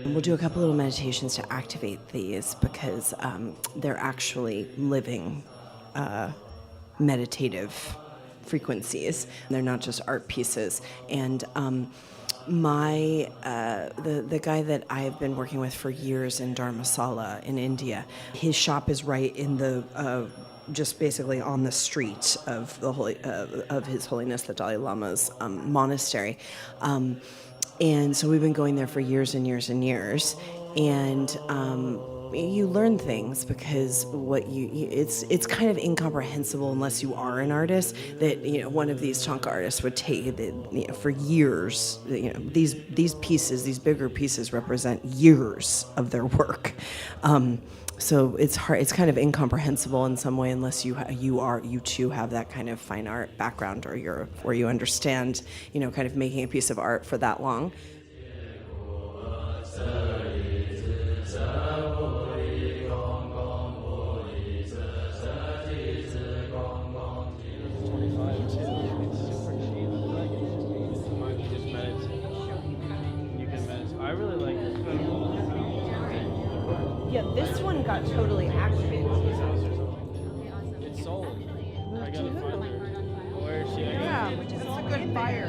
We'll do a couple little meditations to activate these because they're actually living meditative frequencies. They're not just art pieces. And the guy that I've been working with for years in Dharmasala in India, his shop is right in the just basically on the street of the of His Holiness the Dalai Lama's monastery. And so we've been going there for years and years and years. And you learn things because it's kind of incomprehensible unless you are an artist that one of these Thangka artists would take for years. These pieces, these bigger pieces, represent years of their work. So it's hard. It's kind of incomprehensible in some way unless you too have that kind of fine art background or you understand kind of making a piece of art for that long. I really like this. Yeah, this one got totally activated. It's sold. I gotta find her. Where is she? Yeah, it's a good fire.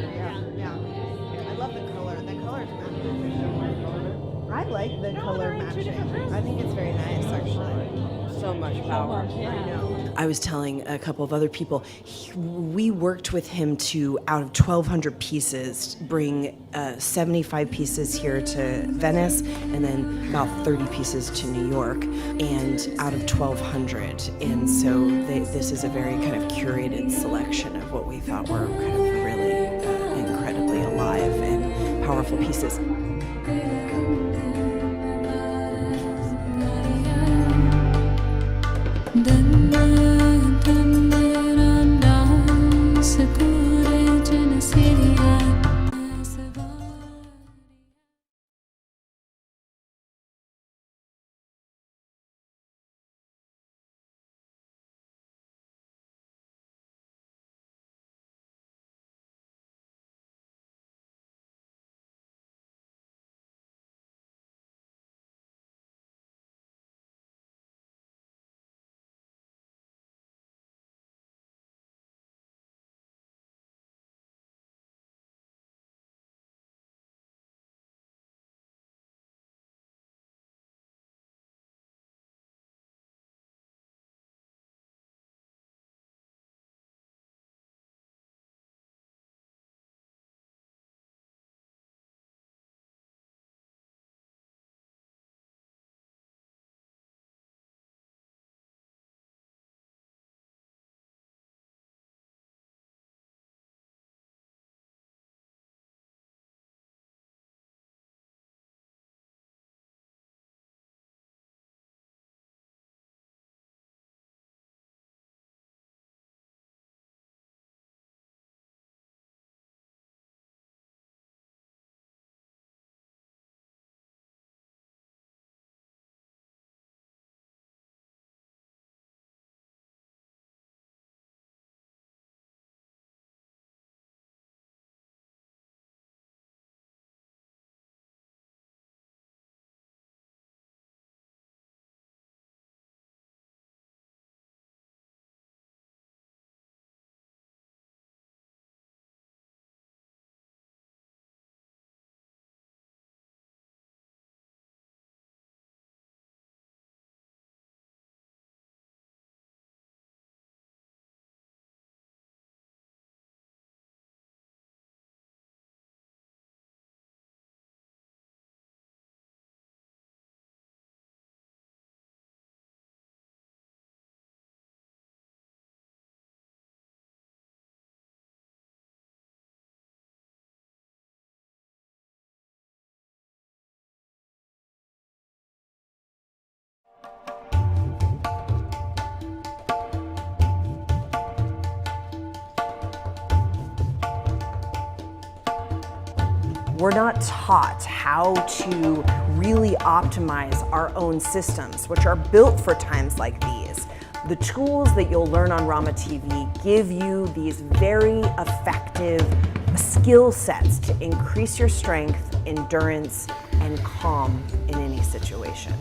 Yeah. I love the color. The color's matching. I like the color matching. I think it's very nice, actually. So much power. I know. I was telling a couple of other people, we worked with him to, out of 1,200 pieces, bring 75 pieces here to Venice, and then about 30 pieces to New York, and out of 1,200. And so this is a very kind of curated selection of what we thought were kind of really incredibly alive and powerful pieces. We're not taught how to really optimize our own systems, which are built for times like these. The tools that you'll learn on Rama TV give you these very effective skill sets to increase your strength, endurance, and calm in any situation.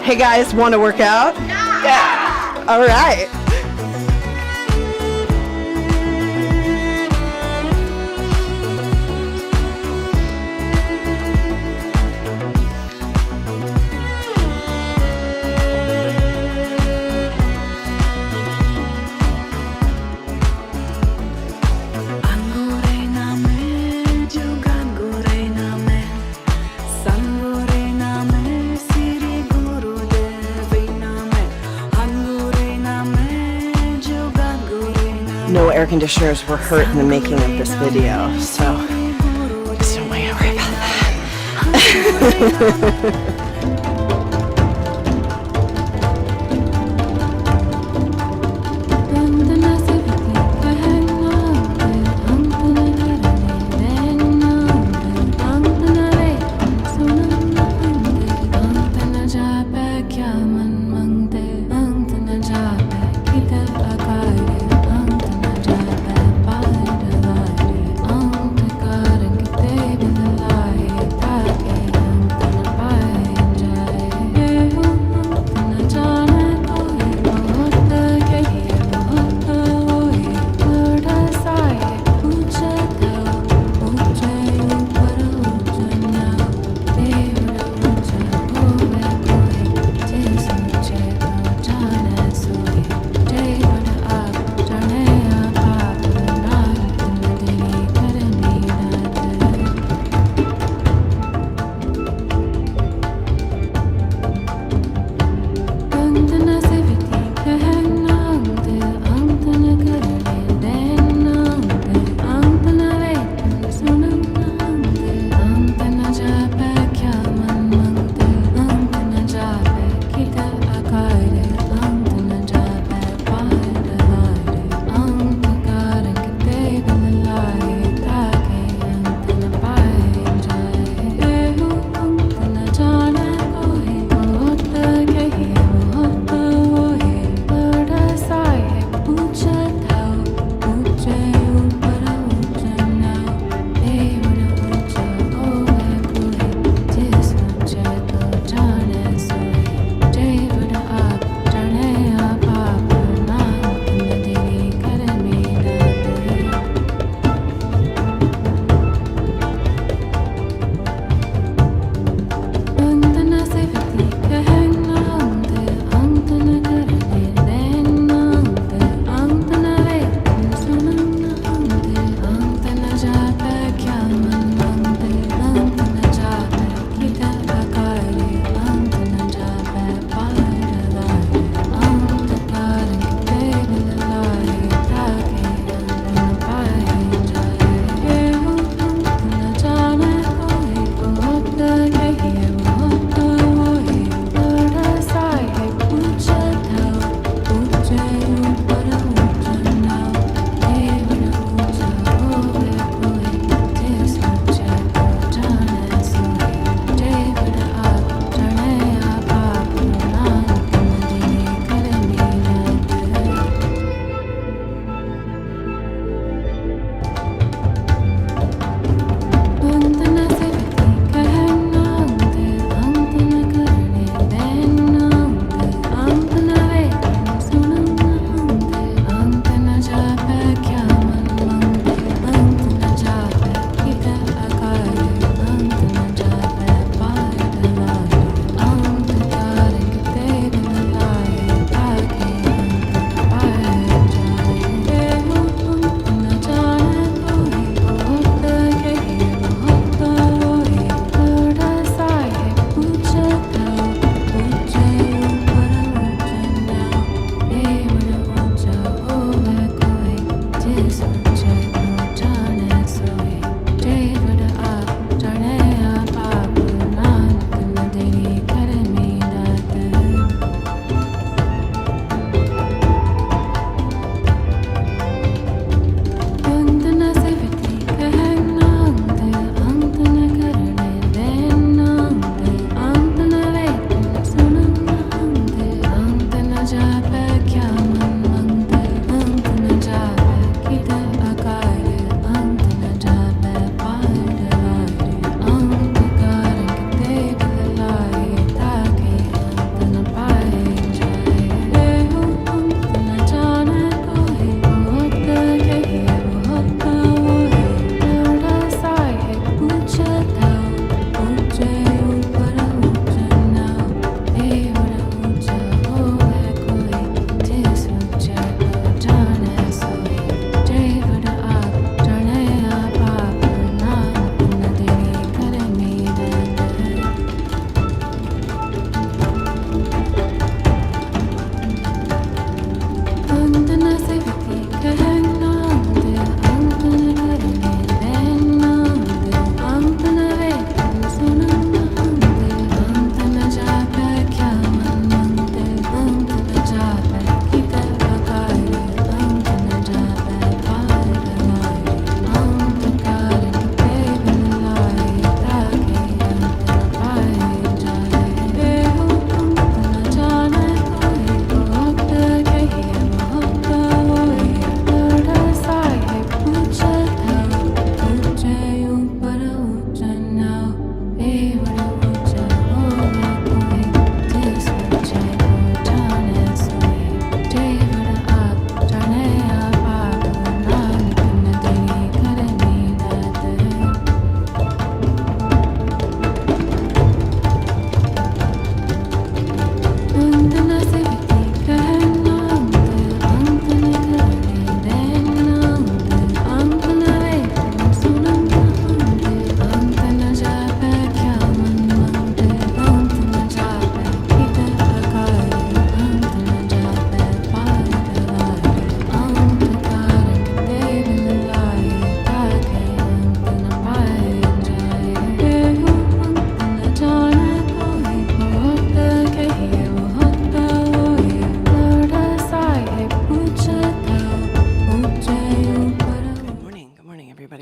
Hey guys, want to work out? Yeah. All right. No air conditioners were hurt in the making of this video, so just don't worry about that. Bye.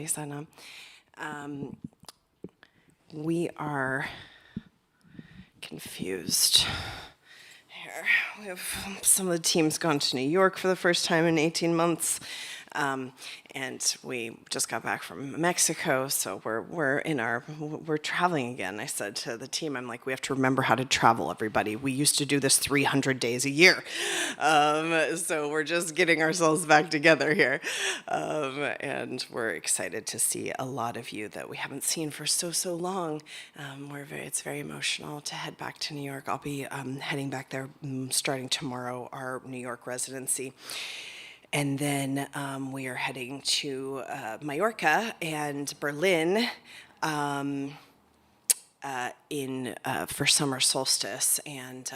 Sana. We are confused. Here, we have some of the team's gone to New York for the first time in 18 months. And we just got back from Mexico, so we're traveling again. I said to the team, I'm like, we have to remember how to travel, everybody. We used to do this 300 days a year. So we're just getting ourselves back together here. And we're excited to see a lot of you that we haven't seen for so long. It's very emotional to head back to New York. I'll be heading back there starting tomorrow, our New York residency. And then we are heading to Mallorca and Berlin for summer solstice and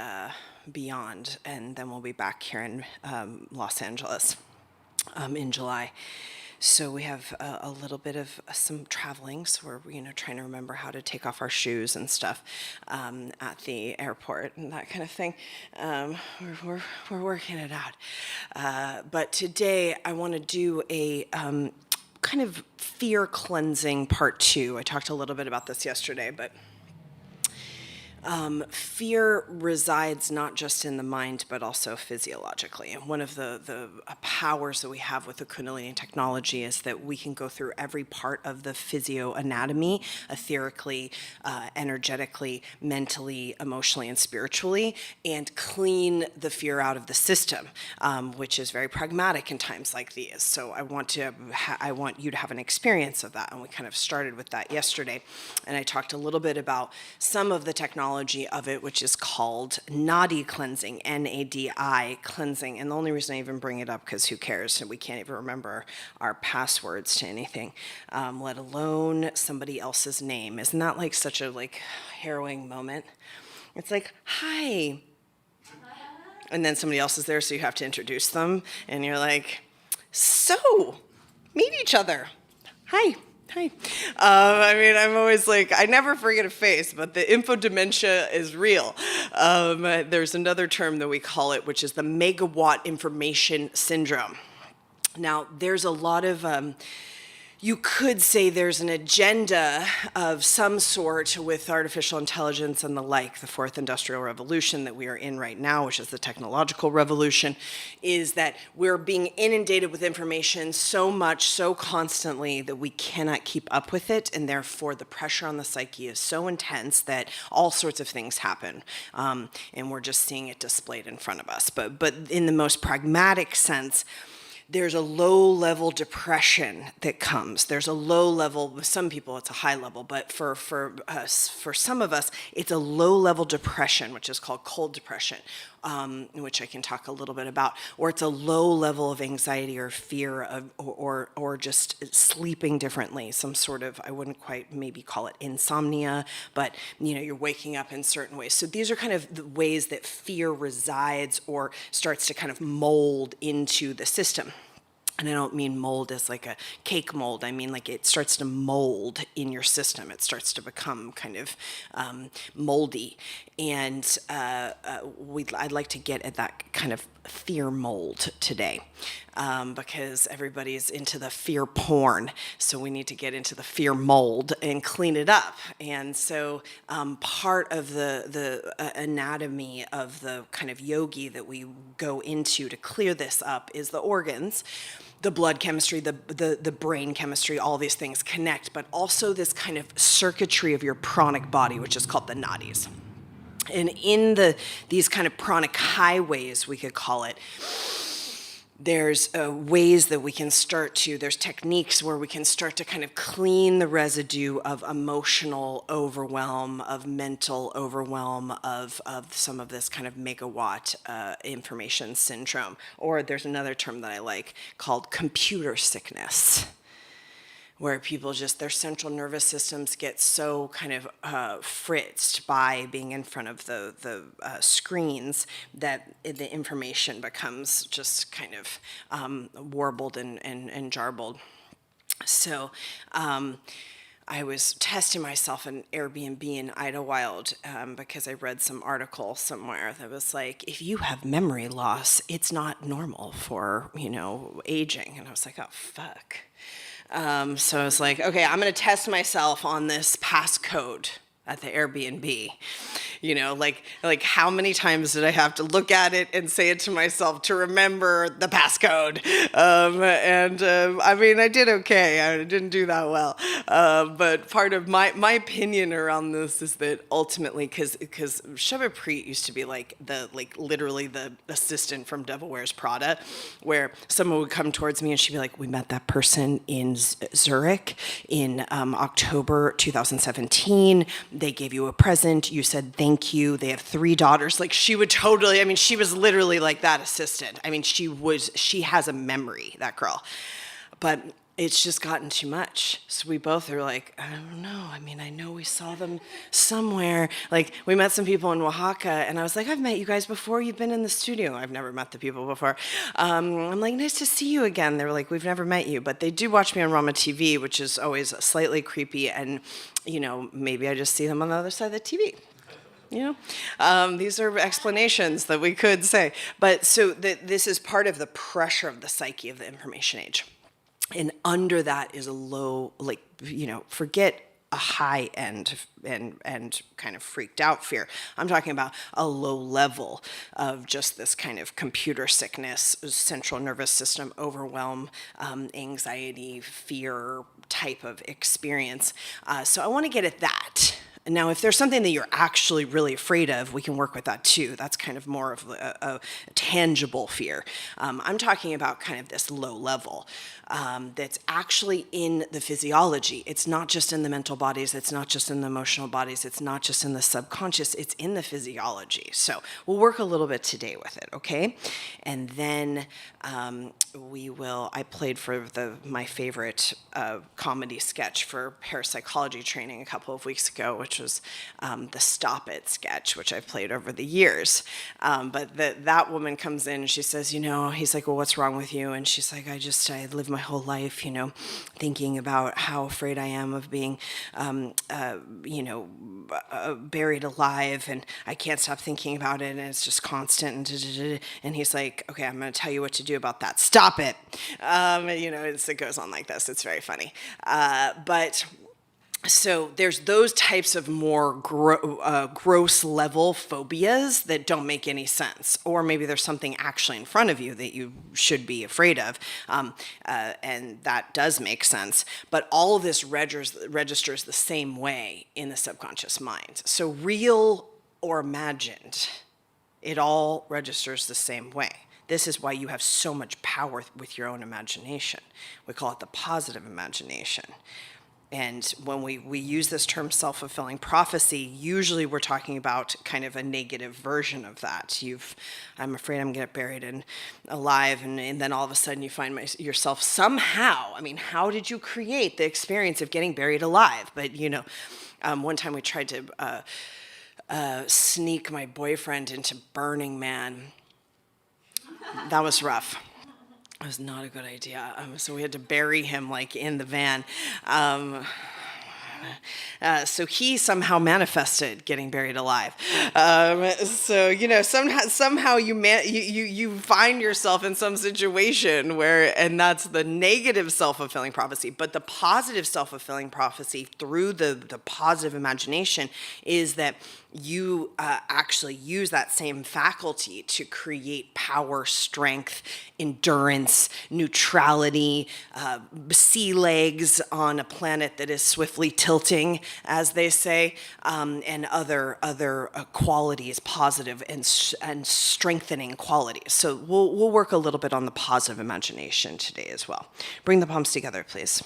beyond. And then we'll be back here in Los Angeles in July. So we have a little bit of some traveling. So we're trying to remember how to take off our shoes and stuff at the airport and that kind of thing. We're working it out. But today I want to do a kind of fear cleansing part 2. I talked a little bit about this yesterday, but fear resides not just in the mind, but also physiologically. And one of the powers that we have with the Kundalini technology is that we can go through every part of the physioanatomy, etherically, energetically, mentally, emotionally, and spiritually, and clean the fear out of the system, which is very pragmatic in times like these. So I want you to have an experience of that. And we kind of started with that yesterday. And I talked a little bit about some of the technology of it, which is called Nadi cleansing, N-A-D-I cleansing. And the only reason I even bring it up, because who cares? We can't even remember our passwords to anything, let alone somebody else's name. Isn't that like such a harrowing moment? It's like, hi. And then somebody else is there, so you have to introduce them. And you're like, so, meet each other. Hi. Hi. I'm always like, I never forget a face, but the infodementia is real. There's another term that we call it, which is the megawatt information syndrome. Now, there's a lot of, you could say there's an agenda of some sort with artificial intelligence and the like. The fourth industrial revolution that we are in right now, which is the technological revolution, is that we're being inundated with information so much, so constantly that we cannot keep up with it, and therefore the pressure on the psyche is so intense that all sorts of things happen, and we're just seeing it displayed in front of us. But in the most pragmatic sense, there's a low-level depression that comes. There's a low level, with some people it's a high level, but for some of us, it's a low-level depression, which is called cold depression, which I can talk a little bit about, or it's a low level of anxiety or fear or just sleeping differently, some sort of, I wouldn't quite maybe call it insomnia, but you're waking up in certain ways. So these are kind of the ways that fear resides or starts to kind of mold into the system. And I don't mean mold as like a cake mold. I mean like it starts to mold in your system. It starts to become kind of moldy. And I'd like to get at that kind of fear mold today because everybody's into the fear porn. So we need to get into the fear mold and clean it up. And so part of the anatomy of the kind of yogi that we go into to clear this up is the organs. The blood chemistry, the brain chemistry, all these things connect, but also this kind of circuitry of your pranic body, which is called the nadis. And in these kind of pranic highways, we could call it, there's ways that we can there's techniques where we can start to kind of clean the residue of emotional overwhelm, of mental overwhelm, of some of this kind of megawatt information syndrome. Or there's another term that I like called computer sickness, where people their central nervous systems get so kind of fritzed by being in front of the screens that the information becomes just kind of warbled and jarbled. So I was testing myself in Airbnb in Idlewild because I read some article somewhere that was like, if you have memory loss, it's not normal for, aging. And I was like, oh, fuck. So I was like, okay, I'm going to test myself on this passcode at the Airbnb. Like how many times did I have to look at it and say it to myself to remember the passcode? I did okay. I didn't do that well. But part of my opinion around this is that ultimately, because Sheba Preet used to be literally the assistant from Devil Wears Prada, where someone would come towards me and she'd be like, we met that person in Zurich in October 2017. They gave you a present. You said thank you. They have 3 daughters. Like she would totally, she was literally like that assistant. She has a memory, that girl. But it's just gotten too much. So we both are like, I don't know. I know we saw them somewhere. Like we met some people in Oaxaca and I was like, I've met you guys before. You've been in the studio. I've never met the people before. I'm like, nice to see you again. They were like, we've never met you, but they do watch me on Rama TV, which is always slightly creepy. And, maybe I just see them on the other side of the TV. These are explanations that we could say. But so this is part of the pressure of the psyche of the information age. And under that is a low, forget a high end and kind of freaked out fear. I'm talking about a low level of just this kind of computer sickness, central nervous system overwhelm, anxiety, fear type of experience. So I want to get at that. Now, if there's something that you're actually really afraid of, we can work with that too. That's kind of more of a tangible fear. I'm talking about kind of this low level that's actually in the physiology. It's not just in the mental bodies. It's not just in the emotional bodies. It's not just in the subconscious. It's in the physiology. So we'll work a little bit today with it, okay? And then I played for my favorite comedy sketch for parapsychology training a couple of weeks ago, which was the Stop It sketch, which I've played over the years. But that woman comes in and she says, he's like, well, what's wrong with you? And she's like, I lived my whole life, thinking about how afraid I am of being, buried alive, and I can't stop thinking about it, and it's just constant. And he's like, okay, I'm going to tell you what to do about that. Stop it. It goes on like this. It's very funny. So there's those types of more gross level phobias that don't make any sense, or maybe there's something actually in front of you that you should be afraid of, and that does make sense. But all of this registers the same way in the subconscious mind. So real or imagined, it all registers the same way. This is why you have so much power with your own imagination. We call it the positive imagination. And when we use this term self-fulfilling prophecy, usually we're talking about kind of a negative version of that. I'm afraid I'm going to get buried alive, and then all of a sudden you find yourself somehow, how did you create the experience of getting buried alive? But, one time we tried to sneak my boyfriend into Burning Man. That was rough. It was not a good idea. So we had to bury him in the van. So he somehow manifested getting buried alive. Somehow you find yourself in some situation and that's the negative self-fulfilling prophecy. But the positive self-fulfilling prophecy through the positive imagination is that you actually use that same faculty to create power, strength, endurance, neutrality, sea legs on a planet that is swiftly tilting, as they say, and other qualities, positive and strengthening qualities. So we'll work a little bit on the positive imagination today as well. Bring the palms together, please.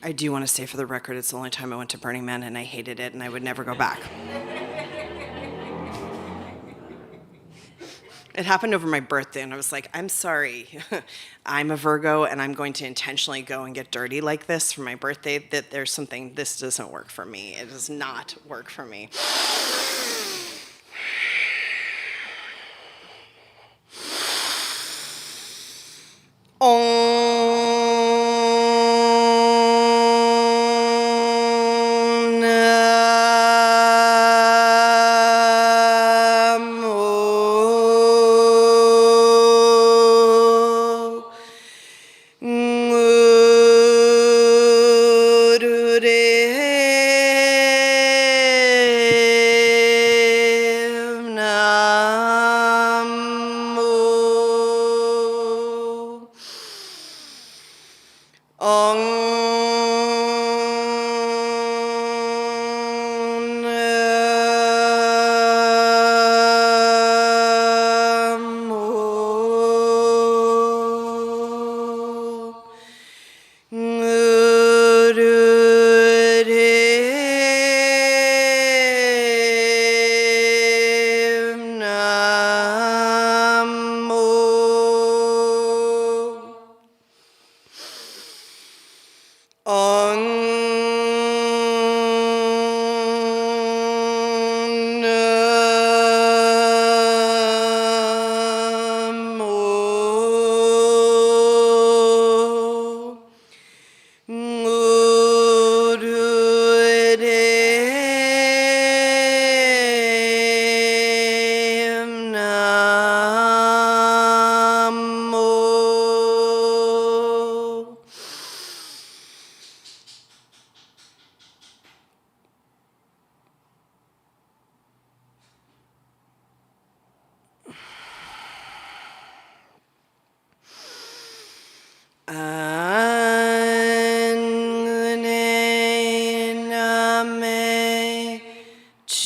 I do want to say for the record, it's the only time I went to Burning Man and I hated it and I would never go back. It happened over my birthday and I was like, I'm sorry, I'm a Virgo and I'm going to intentionally go and get dirty like this for my birthday, that there's something, this doesn't work for me. It does not work for me.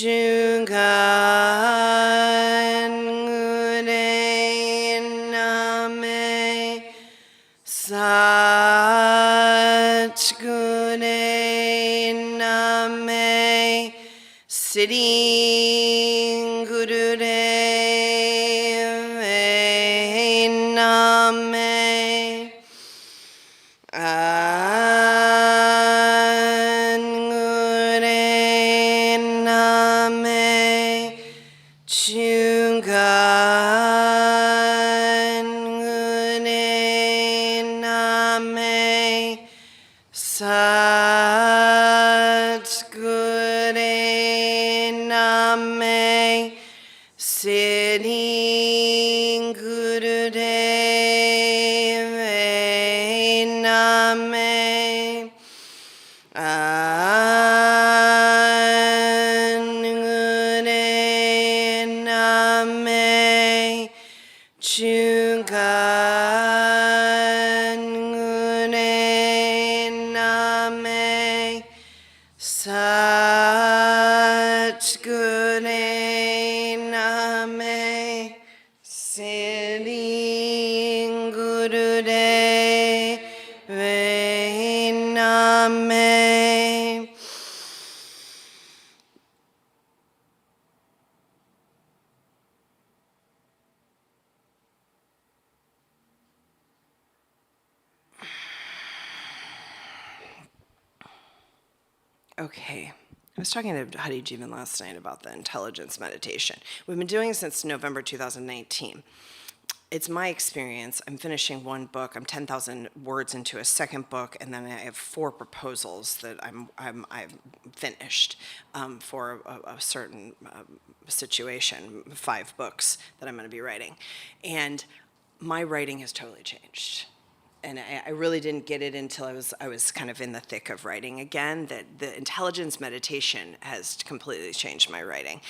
Chungan Gure Name Sat Gure Name Sitting Guru Name An Gure Name Chungan Gure Name Sat Gure Name Sitting Guru Name An Gure Name Chungan Gure Name Sat Gure Name Sitting Guru Name. Okay. I was talking to Hadi Jivan last night about the intelligence meditation. We've been doing it since November 2019. It's my experience. I'm finishing one book. I'm 10,000 words into a second book, and then I have 4 proposals that I've finished for a certain situation, 5 books that I'm going to be writing. And my writing has totally changed. And I really didn't get it until I was kind of in the thick of writing again, that the intelligence meditation has completely changed my writing.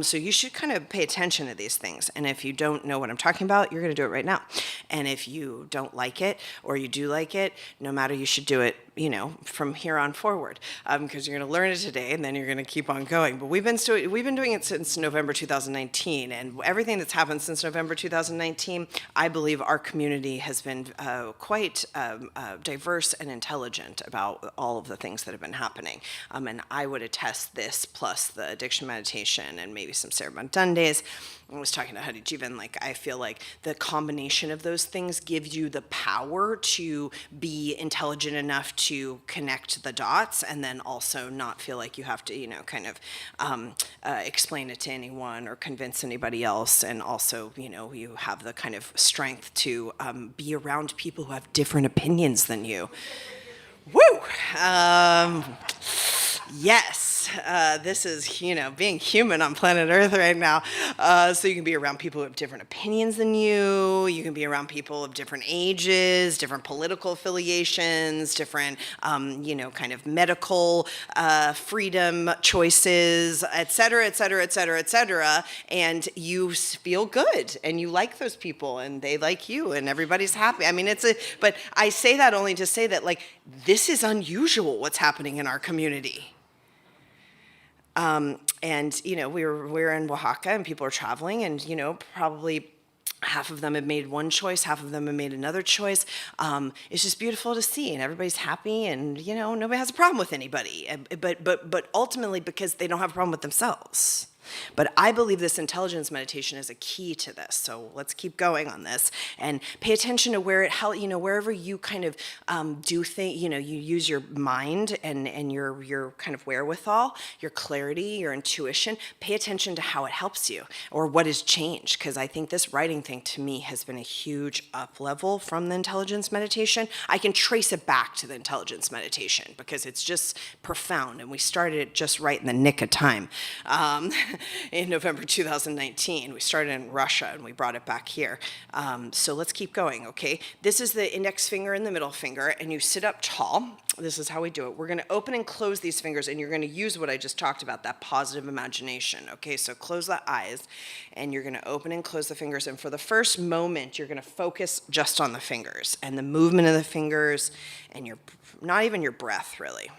So you should kind of pay attention to these things. And if you don't know what I'm talking about, you're going to do it right now. And if you don't like it, or you do like it, no matter, you should do it, you know, from here on forward, because you're going to learn it today, and then you're going to keep on going. But we've been doing it since November 2019, and everything that's happened since November 2019, I believe our community has been quite diverse and intelligent about all of the things that have been happening. And I would attest this, plus the addiction meditation and maybe some Sarah days. I was talking to Hadi Jivan, like, I feel like the combination of those things gives you the power to be intelligent enough to connect the dots, and then also not feel like you have to, you know, kind of explain it to anyone or convince anybody else. And also, you know, you have the kind of strength to be around people who have different opinions than you. Woo! Yes, this is, you know, being human on planet Earth right now. So you can be around people who have different opinions than you. You can be around people of different ages, different political affiliations, different, you know, kind of medical freedom choices, et cetera, et cetera, et cetera, et cetera. And you feel good, and you like those people, and they like you, and everybody's happy. I mean, but I say that only to say that, like, this is unusual what's happening in our community. And, you know, we're in Oaxaca, and people are traveling, and, you know, probably half of them have made one choice, half of them have made another choice. It's just beautiful to see, and everybody's happy, and, you know, nobody has a problem with anybody. But ultimately because they don't have a problem with themselves. But I believe this intelligence meditation is a key to this. So let's keep going on this and pay attention to where it helps, you know, wherever you kind of do things, you know, you use your mind and your kind of wherewithal, your clarity, your intuition. Pay attention to how it helps you or what has changed. Because I think this writing thing to me has been a huge up level from the intelligence meditation. I can trace it back to the intelligence meditation because it's just profound. And we started it just right in the nick of time. In November 2019. We started in Russia and we brought it back here. So let's keep going, okay? This is the index finger and the middle finger, and you sit up tall. This is how we do it. We're gonna open and close these fingers, and you're gonna use what I just talked about, that positive imagination, okay? So close the eyes, and you're gonna open and close the fingers, and for the first moment, you're gonna focus just on the fingers and the movement of the fingers, and not even your breath, really.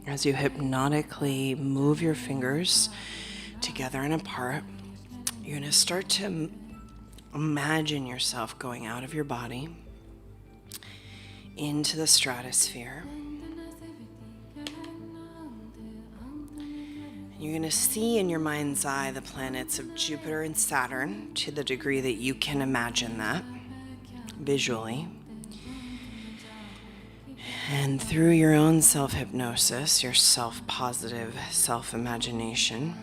As you hypnotically move your fingers together and apart, you're going to start to imagine yourself going out of your body into the stratosphere. You're going to see in your mind's eye the planets of Jupiter and Saturn to the degree that you can imagine that visually. And through your own self-hypnosis, your self-positive self-imagination,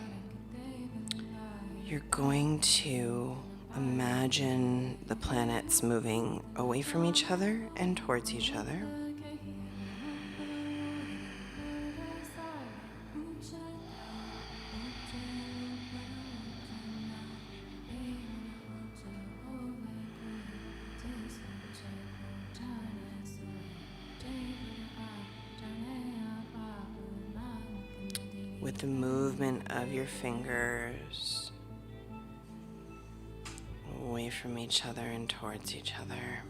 you're going to imagine the planets moving away from each other and towards each other. With the movement of your fingers away from each other and towards each other.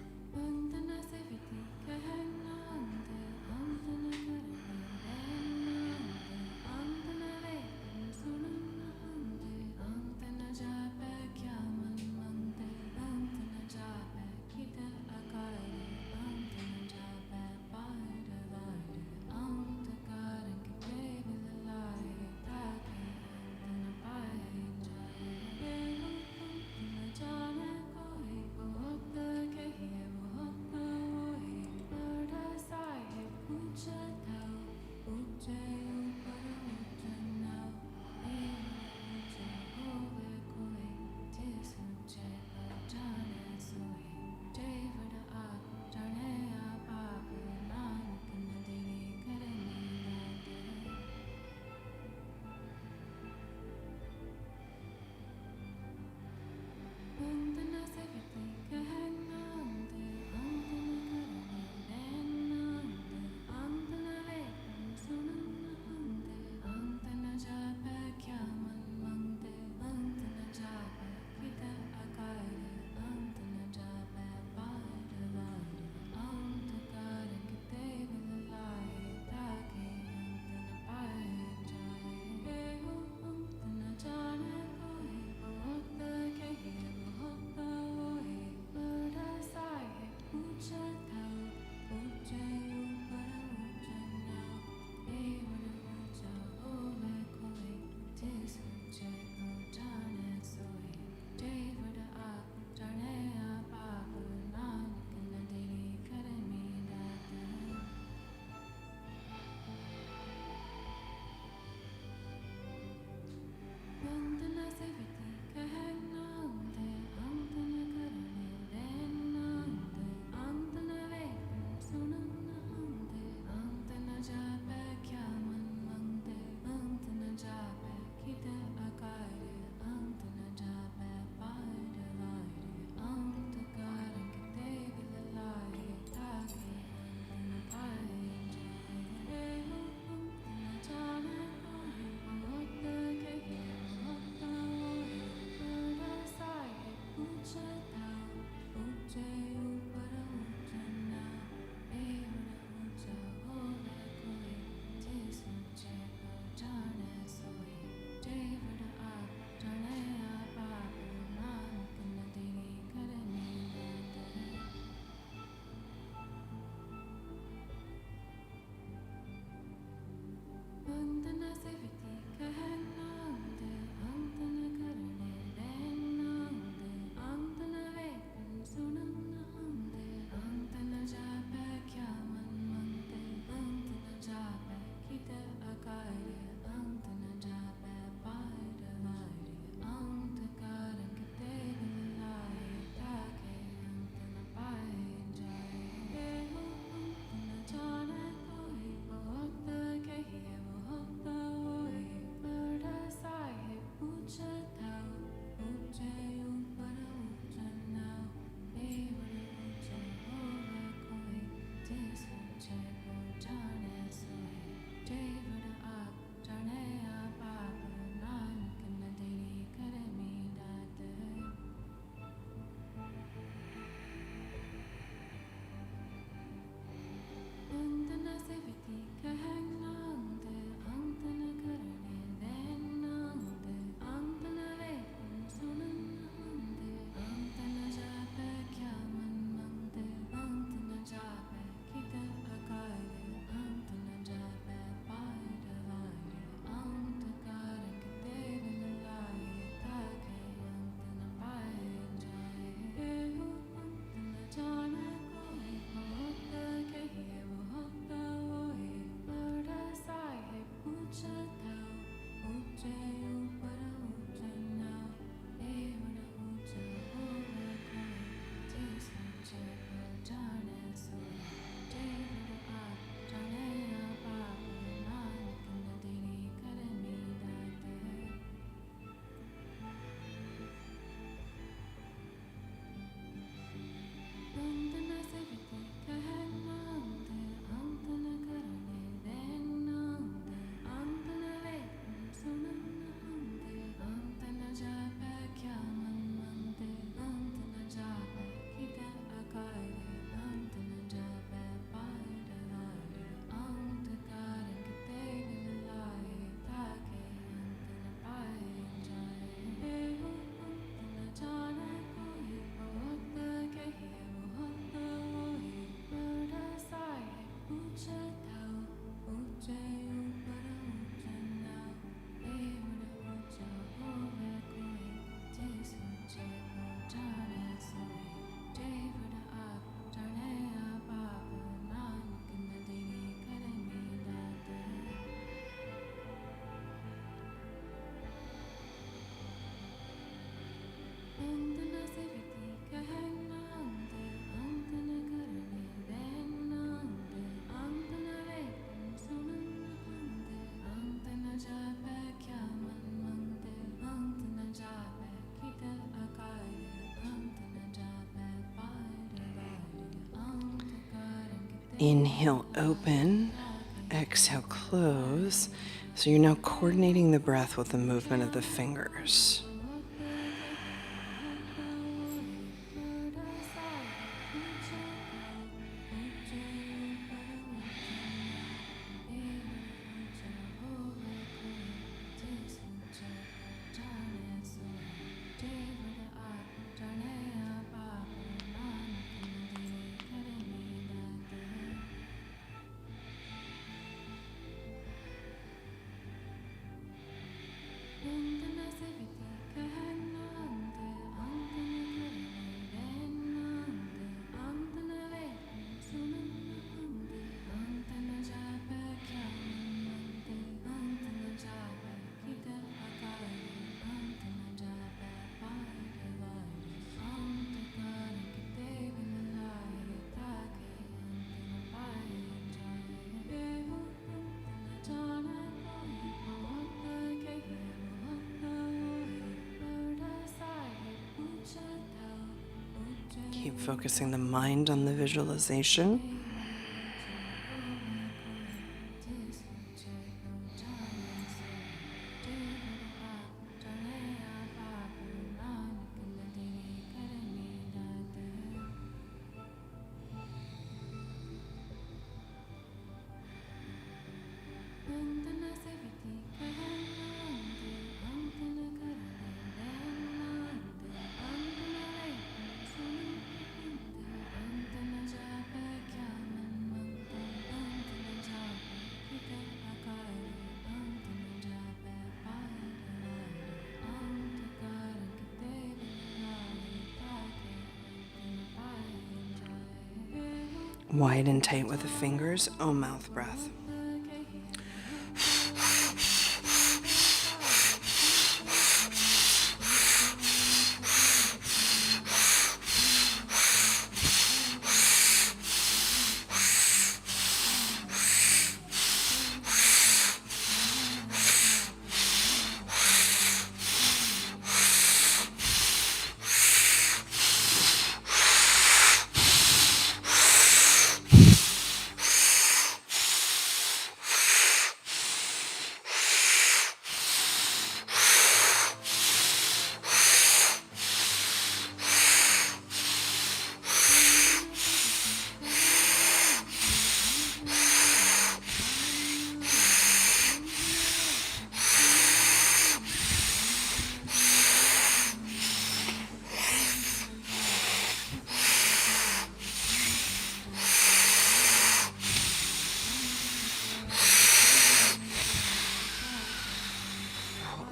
Inhale, open. Exhale, close. So you're now coordinating the breath with the movement of the fingers. Keep focusing the mind on the visualization. Wide and tight with the fingers. Oh, mouth breath.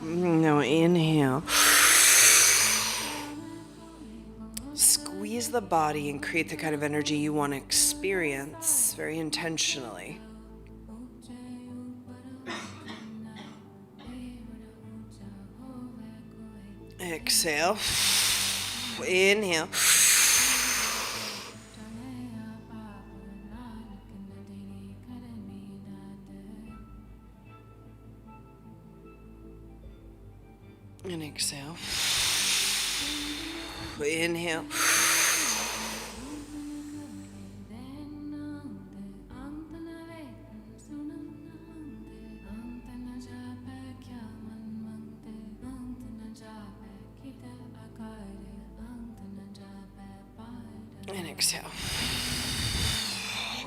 Now inhale. Squeeze the body and create the kind of energy you want to experience very intentionally. Exhale. Inhale. And exhale. Inhale. And exhale.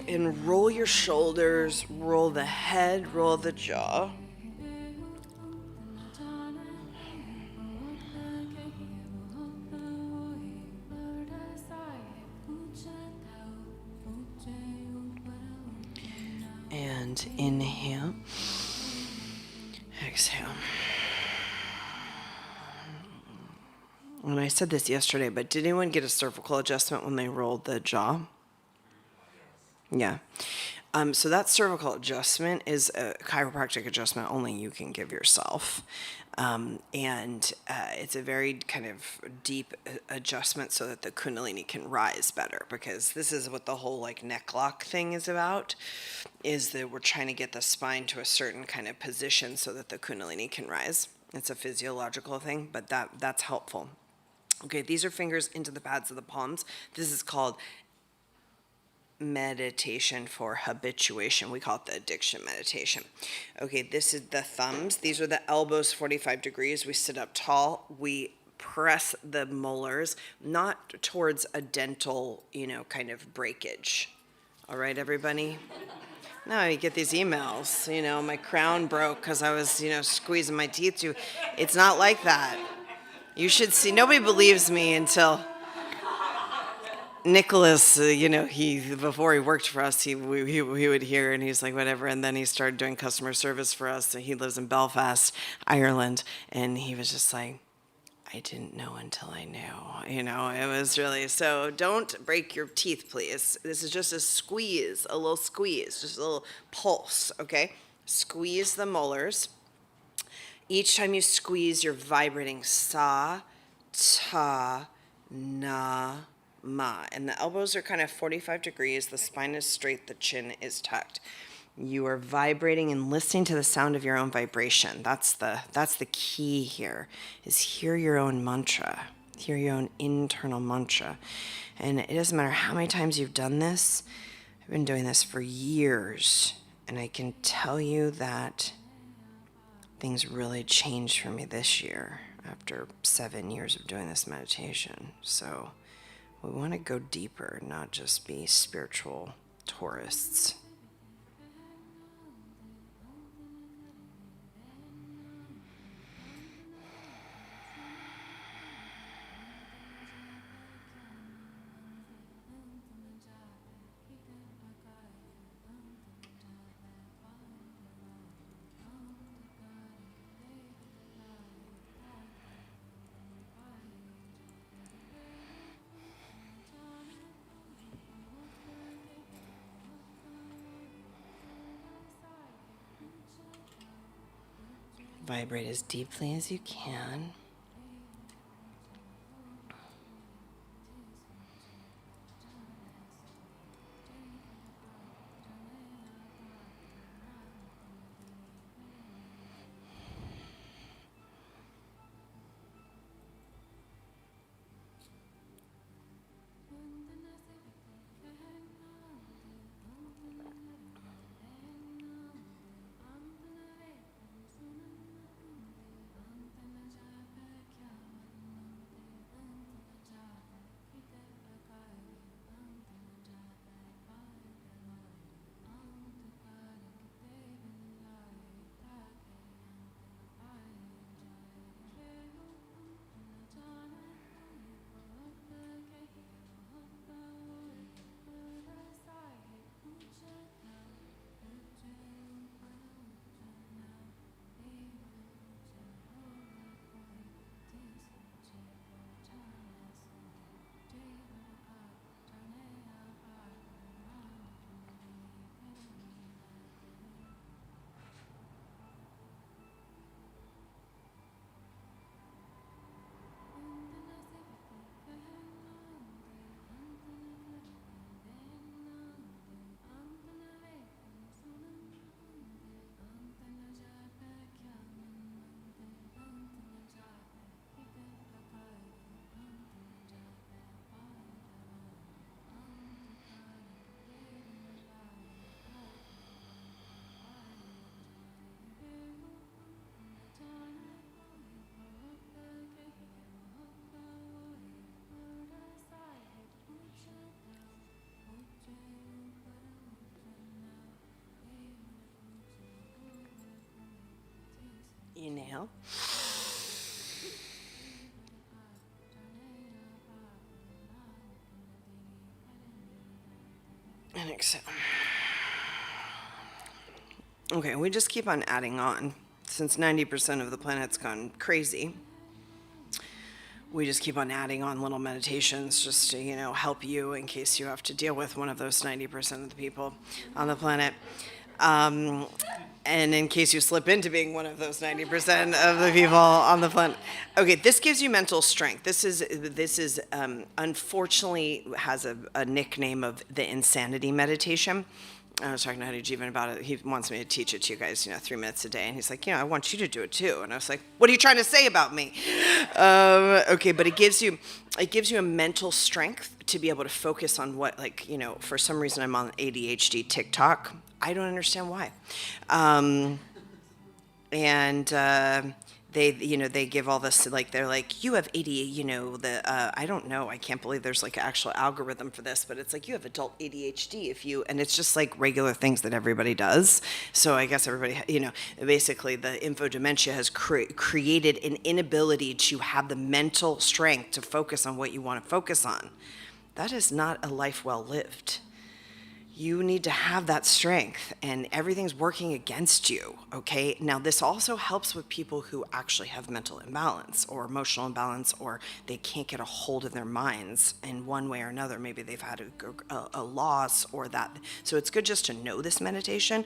And roll your shoulders, roll the head, roll the jaw. And inhale. Exhale. And I said this yesterday, but did anyone get a cervical adjustment when they rolled the jaw? Yeah. So that cervical adjustment is a chiropractic adjustment only you can give yourself. And it's a very kind of deep adjustment so that the kundalini can rise better, because this is what the whole like neck lock thing is about, is that we're trying to get the spine to a certain kind of position so that the kundalini can rise. It's a physiological thing, but that's helpful. Okay, these are fingers into the pads of the palms. This is called meditation for habituation. We call it the addiction meditation. Okay, this is the thumbs. These are the elbows 45 degrees. We sit up tall. We press the molars, not towards a dental, kind of breakage. All right, everybody? No, you get these emails, my crown broke because I was, squeezing my teeth too. It's not like that. You should see, nobody believes me until Nicholas, he before he worked for us, he would hear and he's like whatever, and then he started doing customer service for us. And he lives in Belfast, Ireland, and he was just like, I didn't know until I knew. It was really so. Don't break your teeth, please. This is just a little squeeze, just a little pulse. Okay, squeeze the molars. Each time you squeeze, you're vibrating sa, ta, na, ma. And the elbows are kind of 45 degrees. The spine is straight. The chin is tucked. You are vibrating and listening to the sound of your own vibration. That's the key here, is hear your own mantra. Hear your own internal mantra. And it doesn't matter how many times you've done this. I've been doing this for years. And I can tell you that things really changed for me this year after 7 years of doing this meditation. So we want to go deeper, not just be spiritual tourists. Vibrate as deeply as you can. Inhale. And exhale. Okay, we just keep on adding on. Since 90% of the planet's gone crazy, we just keep on adding on little meditations just to, help you in case you have to deal with one of those 90% of the people on the planet. And in case you slip into being one of those 90% of the people on the planet. Okay, this gives you mental strength. This is unfortunately has a nickname of the insanity meditation. I was talking to Hadi Jivan about it. He wants me to teach it to you guys, 3 minutes a day. And he's like, I want you to do it too. And I was like, what are you trying to say about me? Okay, but it gives you a mental strength to be able to focus on what, like, for some reason I'm on ADHD TikTok. I don't understand why. And they give all this, like, they're like, you have I don't know, I can't believe there's like an actual algorithm for this, but it's like, you have adult ADHD and it's just like regular things that everybody does. So I guess everybody, basically the infodementia has created an inability to have the mental strength to focus on what you want to focus on. That is not a life well lived. You need to have that strength, and everything's working against you, okay? Now, this also helps with people who actually have mental imbalance or emotional imbalance, or they can't get a hold of their minds in one way or another. Maybe they've had a loss or that. So it's good just to know this meditation,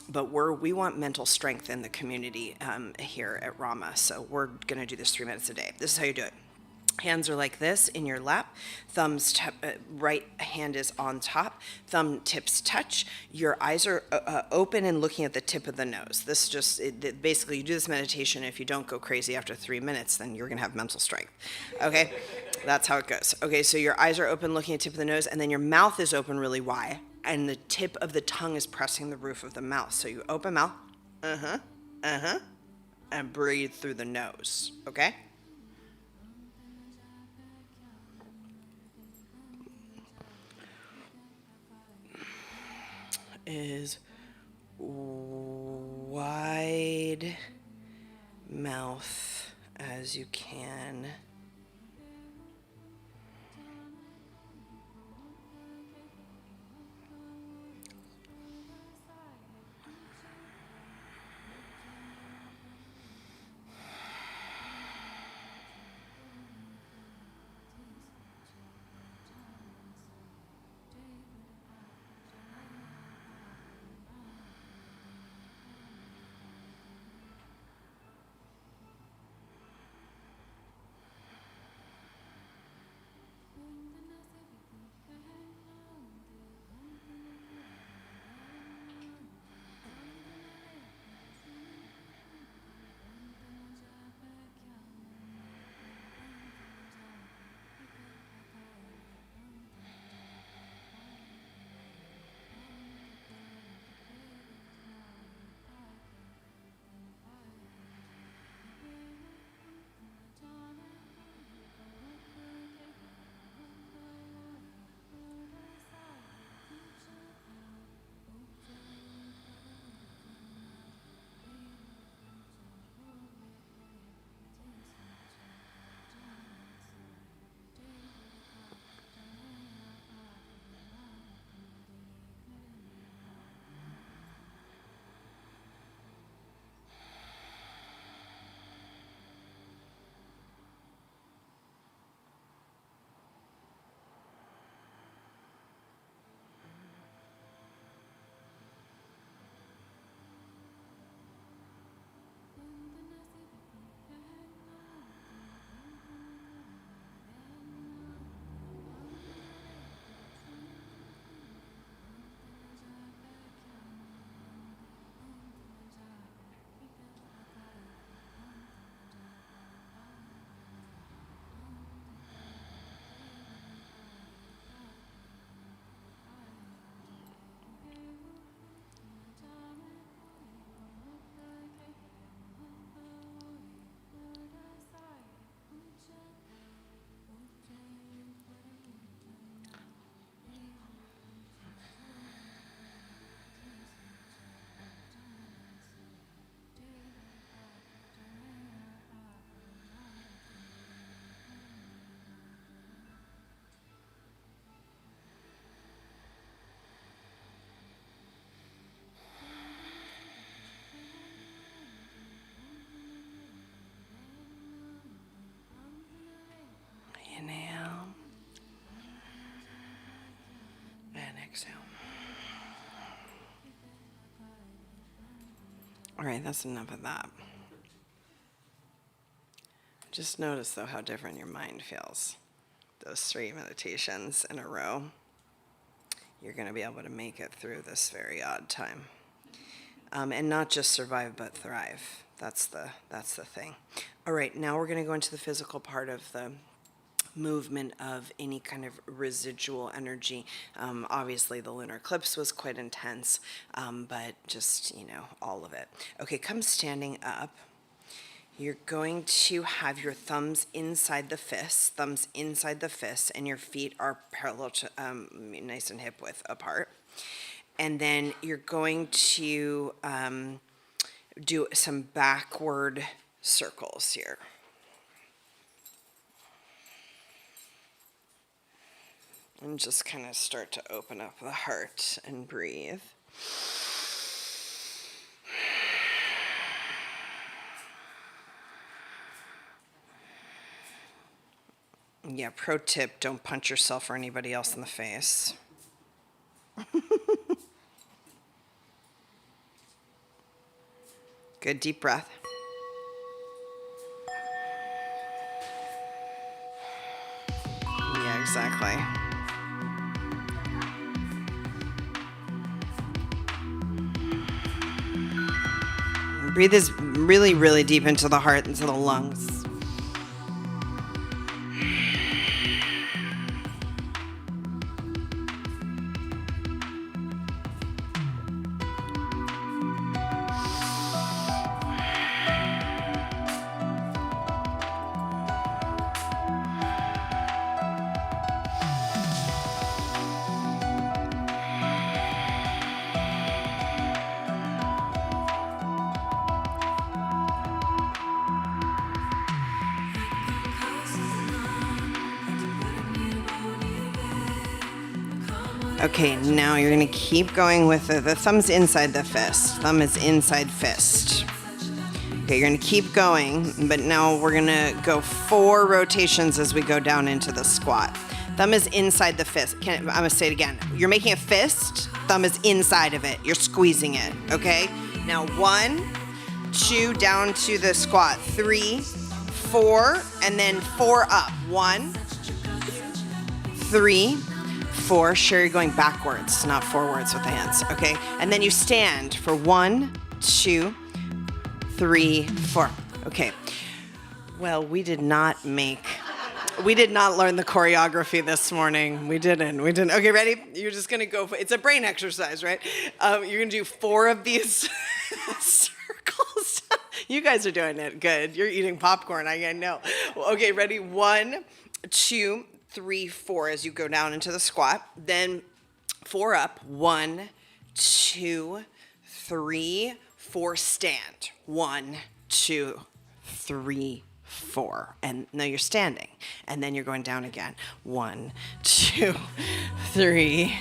but we want mental strength in the community here at Rama, so we're going to do this 3 minutes a day. This is how you do it. Hands are like this in your lap. Right hand is on top. Thumb tips touch. Your eyes are open and looking at the tip of the nose. Basically, you do this meditation. If you don't go crazy after 3 minutes, then you're going to have mental strength. Okay? That's how it goes. Okay, so your eyes are open looking at the tip of the nose, and then your mouth is open really wide, and the tip of the tongue is pressing the roof of the mouth. So you open mouth, and breathe through the nose. Okay? Is wide mouth as you can. Inhale and exhale. All right, that's enough of that. Just notice, though, how different your mind feels. Those 3 meditations in a row, you're going to be able to make it through this very odd time. And not just survive, but thrive. That's the thing. All right, now we're going to go into the physical part of movement of any kind of residual energy. Obviously, the lunar eclipse was quite intense, but just, all of it. Okay, come standing up. You're going to have your thumbs inside the fists, and your feet are parallel to, nice and hip width apart. And then you're going to do some backward circles here. And just kind of start to open up the heart and breathe. Yeah, pro tip, don't punch yourself or anybody else in the face. Good, deep breath. Yeah, exactly. Breathe this really, really deep into the heart, into the lungs. Okay, now you're gonna keep going with the thumb's inside the fist. Thumb is inside fist. Okay, you're gonna keep going, but now we're gonna go 4 rotations as we go down into the squat. Thumb is inside the fist. I'm gonna say it again. You're making a fist, thumb is inside of it. You're squeezing it, okay? Now 1, 2, down to the squat. 3, 4, and then 4 up. 1, 3, 4. Sure, you're going backwards, not forwards with the hands, okay? And then you stand for 1, 2, 3, 4. Okay. Well, we did not learn the choreography this morning. We didn't. Okay, ready? You're just gonna go, it's a brain exercise, right? You're gonna do 4 of these circles. You guys are doing it good. You're eating popcorn, I know. Okay, ready? 1, 2, 3, 4 as you go down into the squat. Then 4 up. 1, 2, 3, 4. Stand. 1, 2, 3, 4. And now you're standing. And then you're going down again. 1, 2, 3,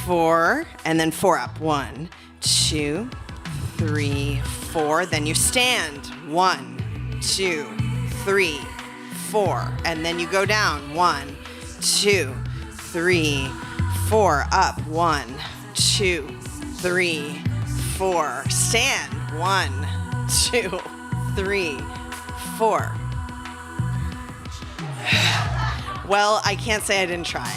4. And then 4 up. 1, 2, 3, 4. Then you stand. 1, 2, 3, 4. And then you go down. 1, 2, 3, 4. Up. 1, 2, 3, 4. Stand. 1, 2, 3, 4. Well, I can't say I didn't try.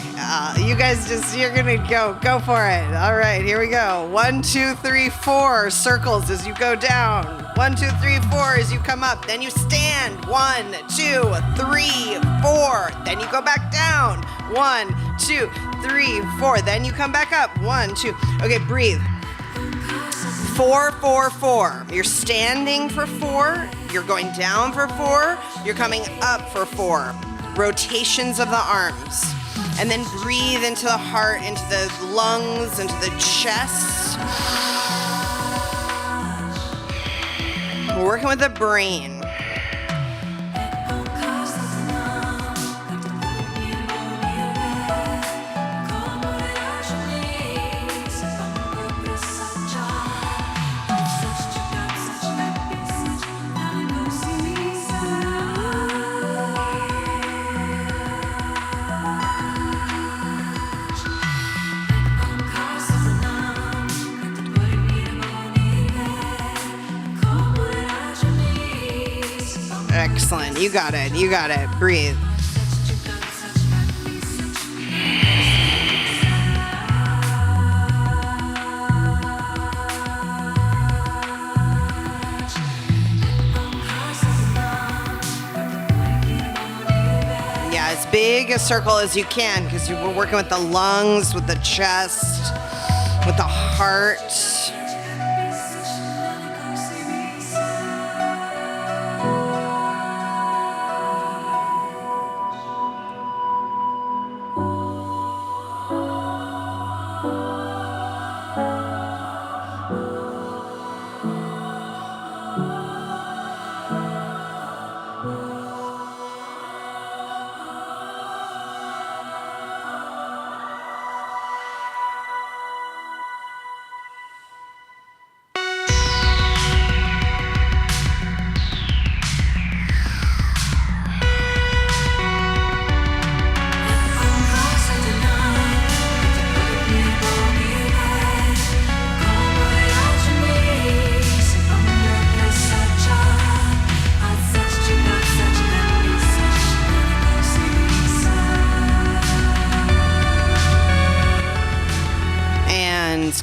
You guys you're gonna go for it. All right, here we go. 1, 2, 3, 4 circles as you go down. 1, 2, 3, 4 as you come up. Then you stand. 1, 2, 3, 4. Then you go back down. 1, 2, 3, 4. Then you come back up. 1, 2. Okay, breathe. 4, 4, 4. You're standing for 4. You're going down for 4. You're coming up for 4. Rotations of the arms. And then breathe into the heart, into the lungs, into the chest. We're working with the brain. Excellent. You got it. Breathe. Yeah, it's big a circle as you can, because we're working with the lungs, with the chest, with the heart.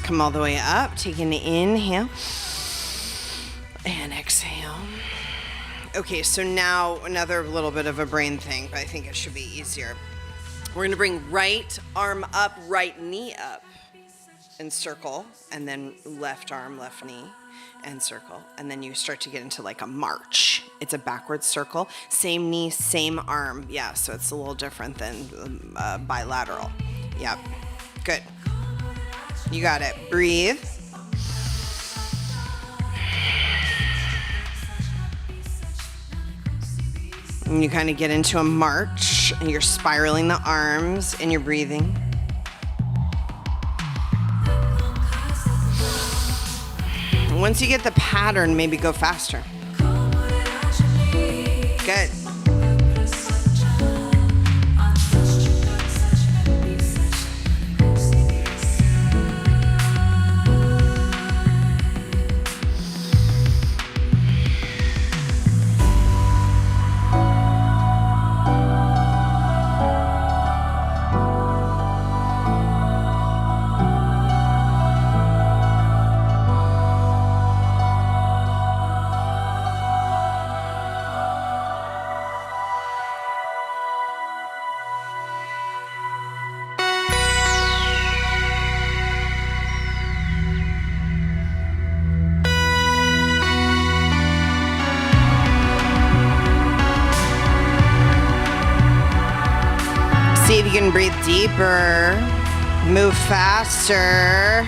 Come all the way up, take an inhale and exhale. Okay, so now another little bit of a brain thing, but I think it should be easier. We're gonna bring right arm up, right knee up and circle, and then left arm, left knee and circle. And then you start to get into like a march. It's a backwards circle, same knee, same arm. Yeah, so it's a little different than bilateral. Yep, good. You got it. Breathe. And you kind of get into a march, and you're spiraling the arms, and you're breathing. Once you get the pattern, maybe go faster. Good. See if you can breathe deeper, move faster.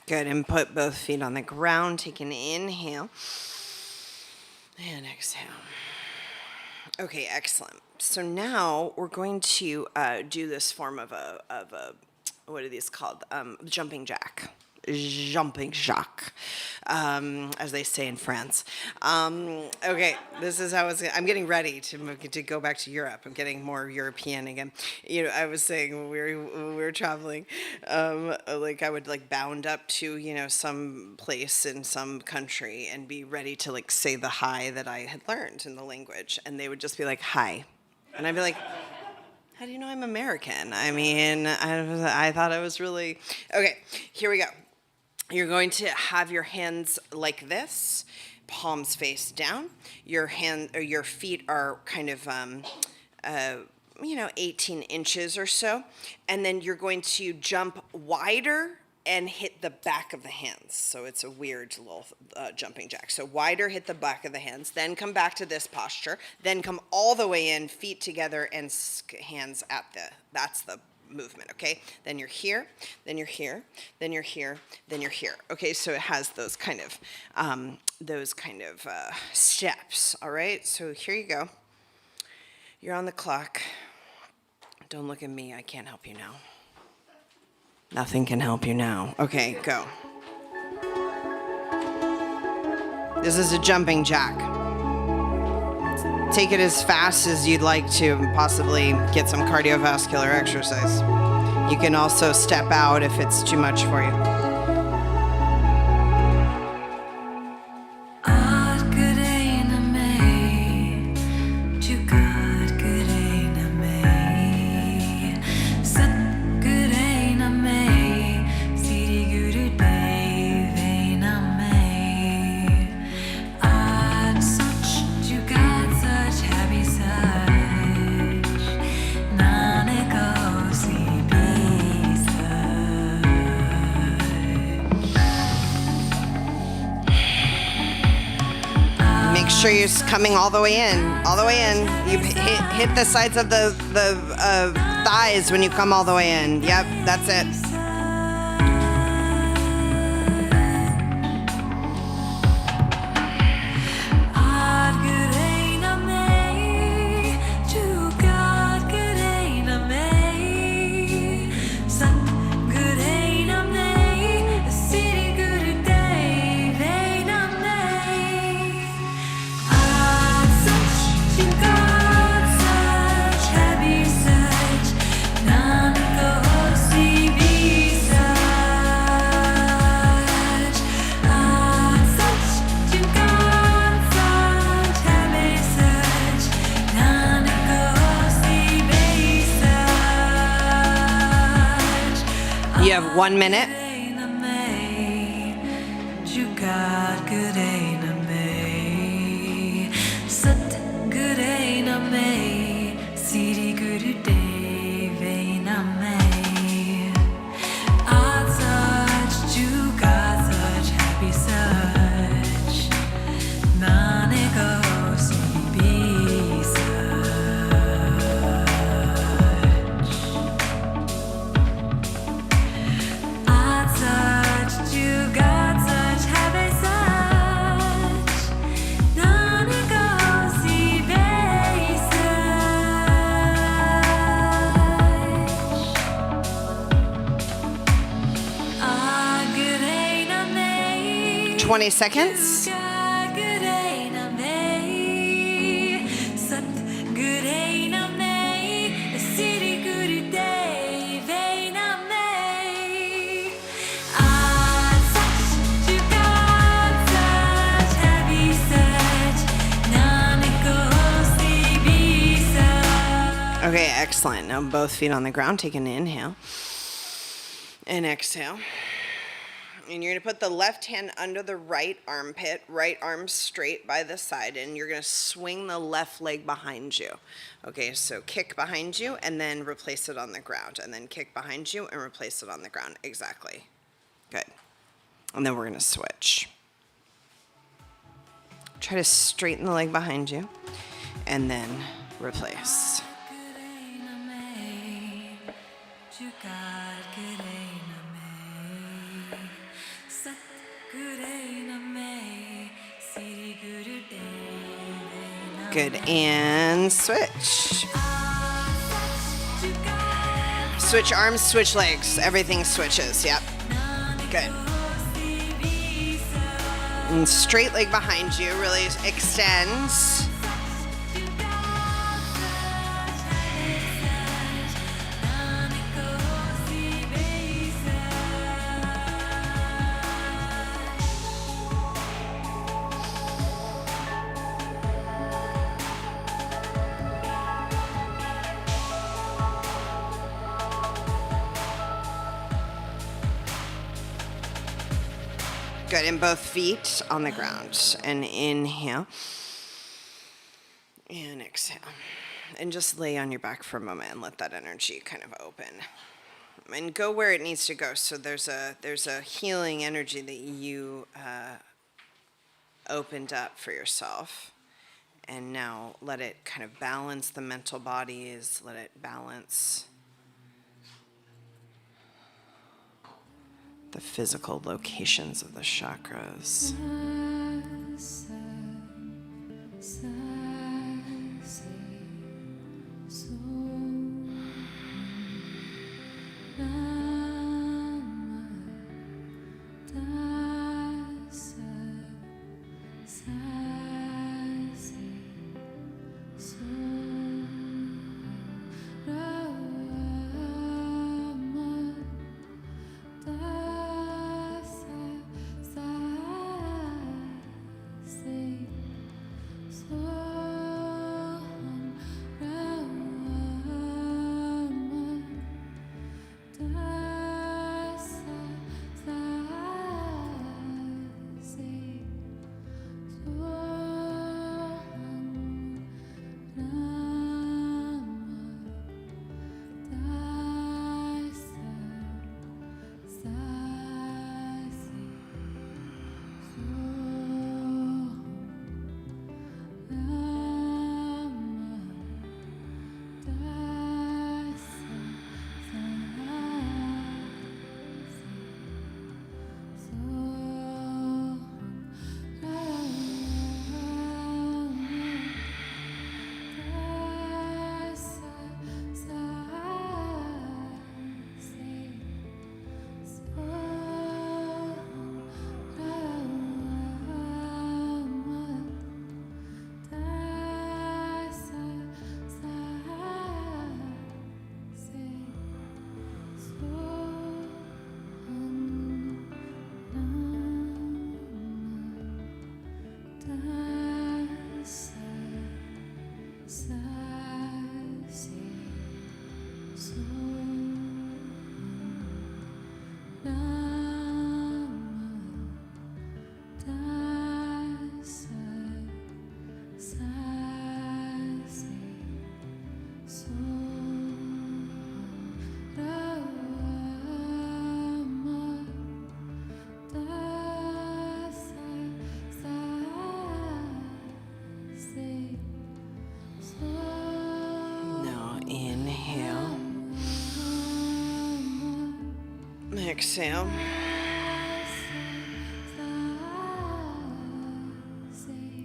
Good, and put both feet on the ground. Take an inhale and exhale. Okay, excellent. So now we're going to do this form of a what are these called? Jumping jack. Jumping jack, as they say in France. Okay, this is how I'm getting ready to go back to Europe. I'm getting more European again. You know, I was saying when we were traveling, like I would like bound up to some place in some country and be ready to like say the hi that I had learned in the language, and they would just be like hi, and I'd be like, how do you know I'm American? I mean, I thought I was really okay. Here we go. You're going to have your hands like this, palms face down. Your feet are kind of 18 inches or so, and then you're going to jump wider and hit the back of the hands. So it's a weird little jumping jack. So wider, hit the back of the hands, then come back to this posture, then come all the way in, feet together, and hands at that's the movement, okay? Then you're here, then you're here, then you're here, then you're here. Okay, so it has those kind of steps, all right? So here you go. You're on the clock. Don't look at me, I can't help you now. Nothing can help you now. Okay, go. This is a jumping jack. Take it as fast as you'd like to possibly get some cardiovascular exercise. You can also step out if it's too much for you. Make sure you're coming all the way in, all the way in. You hit the sides of the thighs when you come all the way in. Yep, that's it. You have 1 minute. Twenty seconds. Okay, excellent. Now both feet on the ground. Take an inhale and exhale. And you're going to put the left hand under the right armpit, right arm straight by the side, and you're going to swing the left leg behind you. Okay, so kick behind you and then replace it on the ground, and then kick behind you and replace it on the ground. Exactly. Good. And then we're going to switch. Try to straighten the leg behind you and then replace. Good, and switch. Switch arms, switch legs. Everything switches, yep. Good. And straight leg behind you, really extends. Good, and both feet on the ground. And inhale. And exhale. And just lay on your back for a moment and let that energy kind of open. And go where it needs to go. So there's a healing energy that you opened up for yourself. And now let it kind of balance the mental bodies. Let it balance the physical locations of the chakras. Exhale.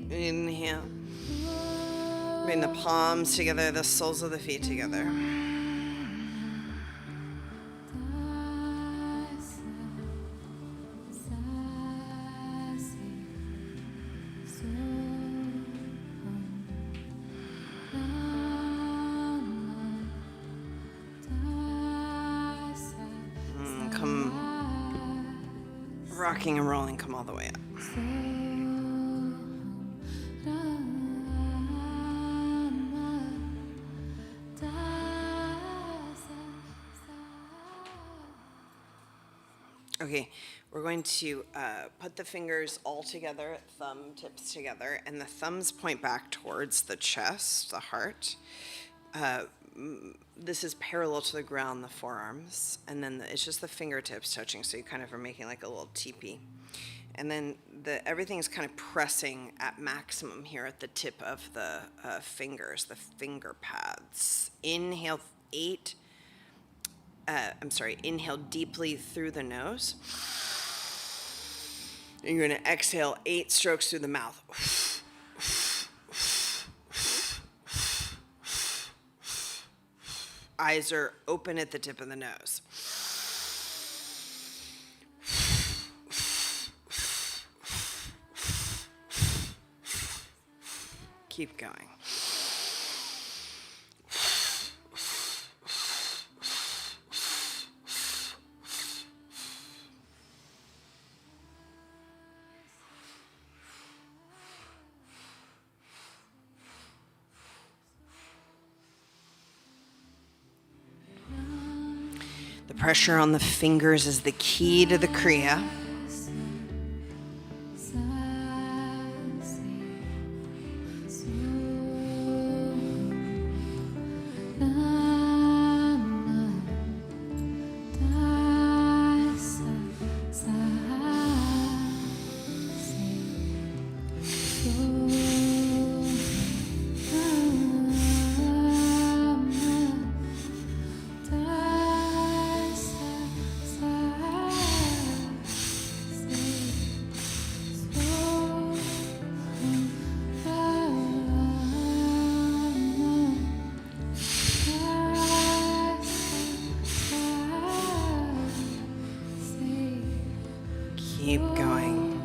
Inhale. Bring the palms together, the soles of the feet together. Rocking and rolling, come all the way up. Okay, we're going to put the fingers all together, thumb tips together, and the thumbs point back towards the chest, the heart. This is parallel to the ground, the forearms, and then it's just the fingertips touching, so you kind of are making like a little teepee. And then everything is kind of pressing at maximum here at the tip of the fingers, the finger pads. Inhale inhale deeply through the nose. And you're going to exhale 8 strokes through the mouth. Eyes are open at the tip of the nose. Keep going. The pressure on the fingers is the key to the Kriya. Keep going.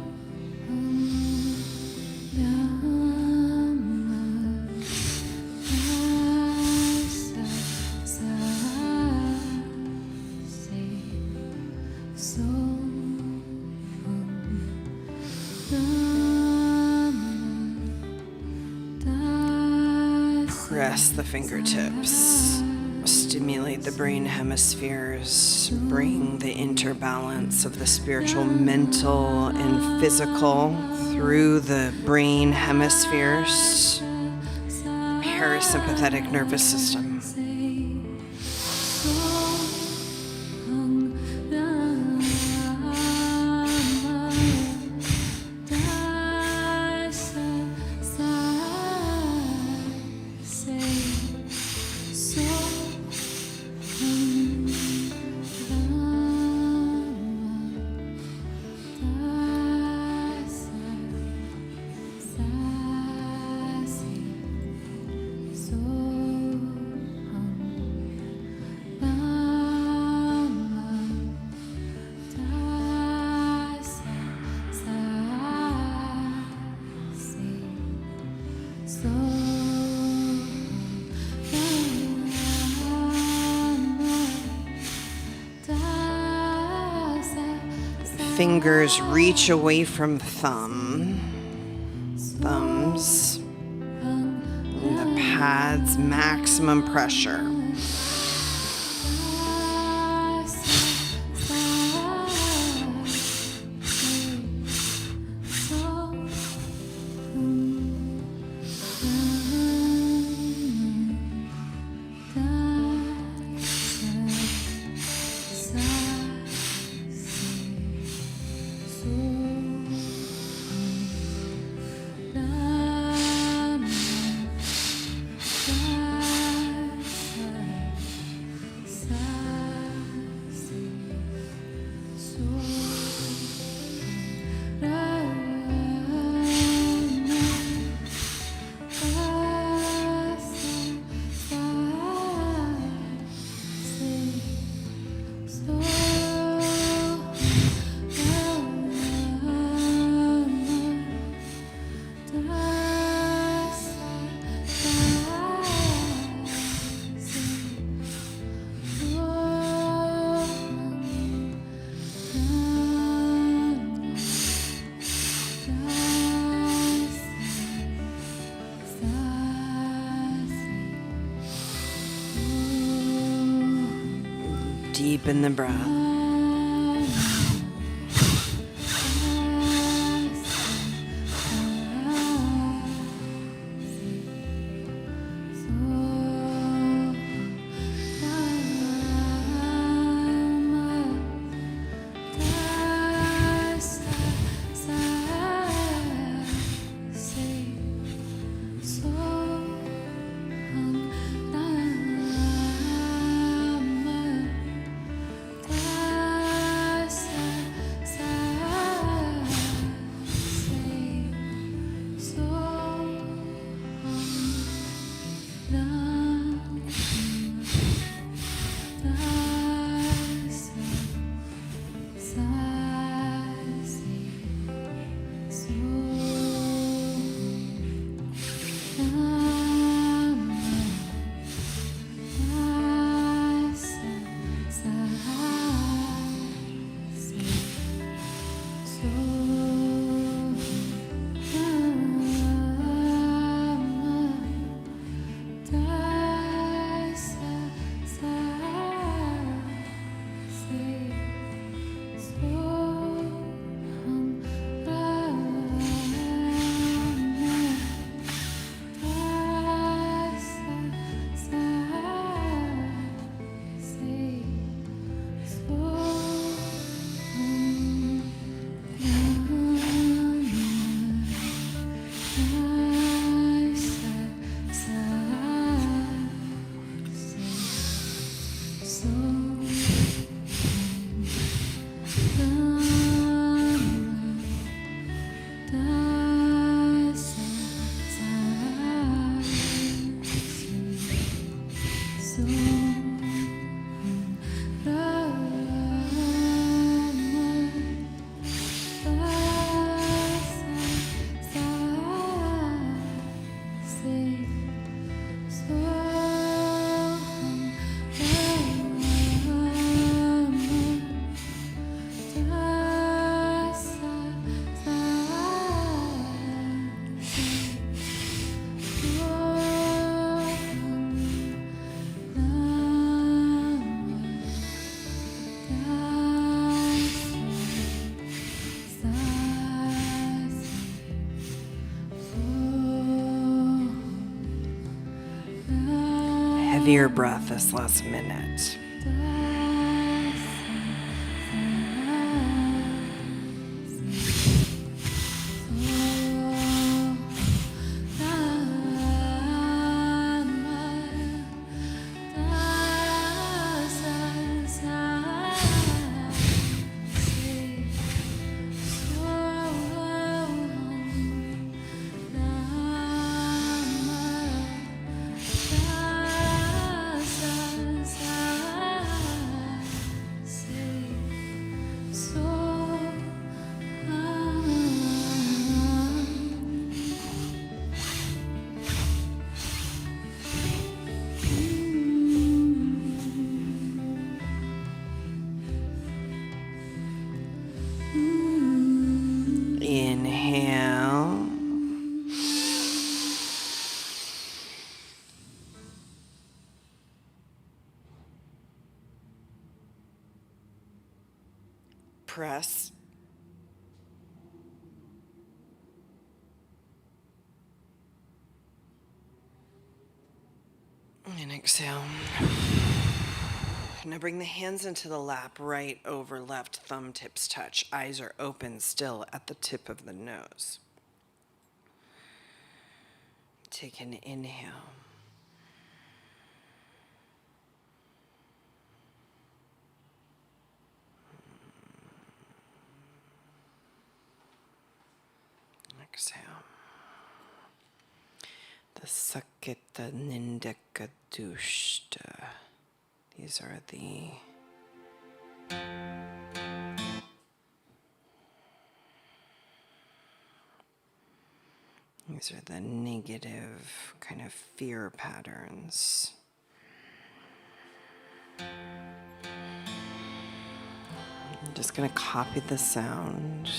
Press the fingertips. Stimulate the brain hemispheres. Bring the interbalance of the spiritual, mental, and physical through the brain hemispheres. Parasympathetic nervous system. Fingers reach away from thumbs, and the pads, maximum pressure. Deepen the breath. deer breath this last minute. Inhale. Press. And exhale. Now bring the hands into the lap, right over left, thumb tips touch. Eyes are open still at the tip of the nose. Take an inhale. Exhale. The Sakita Nindaka Dushta. These are the negative kind of fear patterns. I'm just going to copy the sound.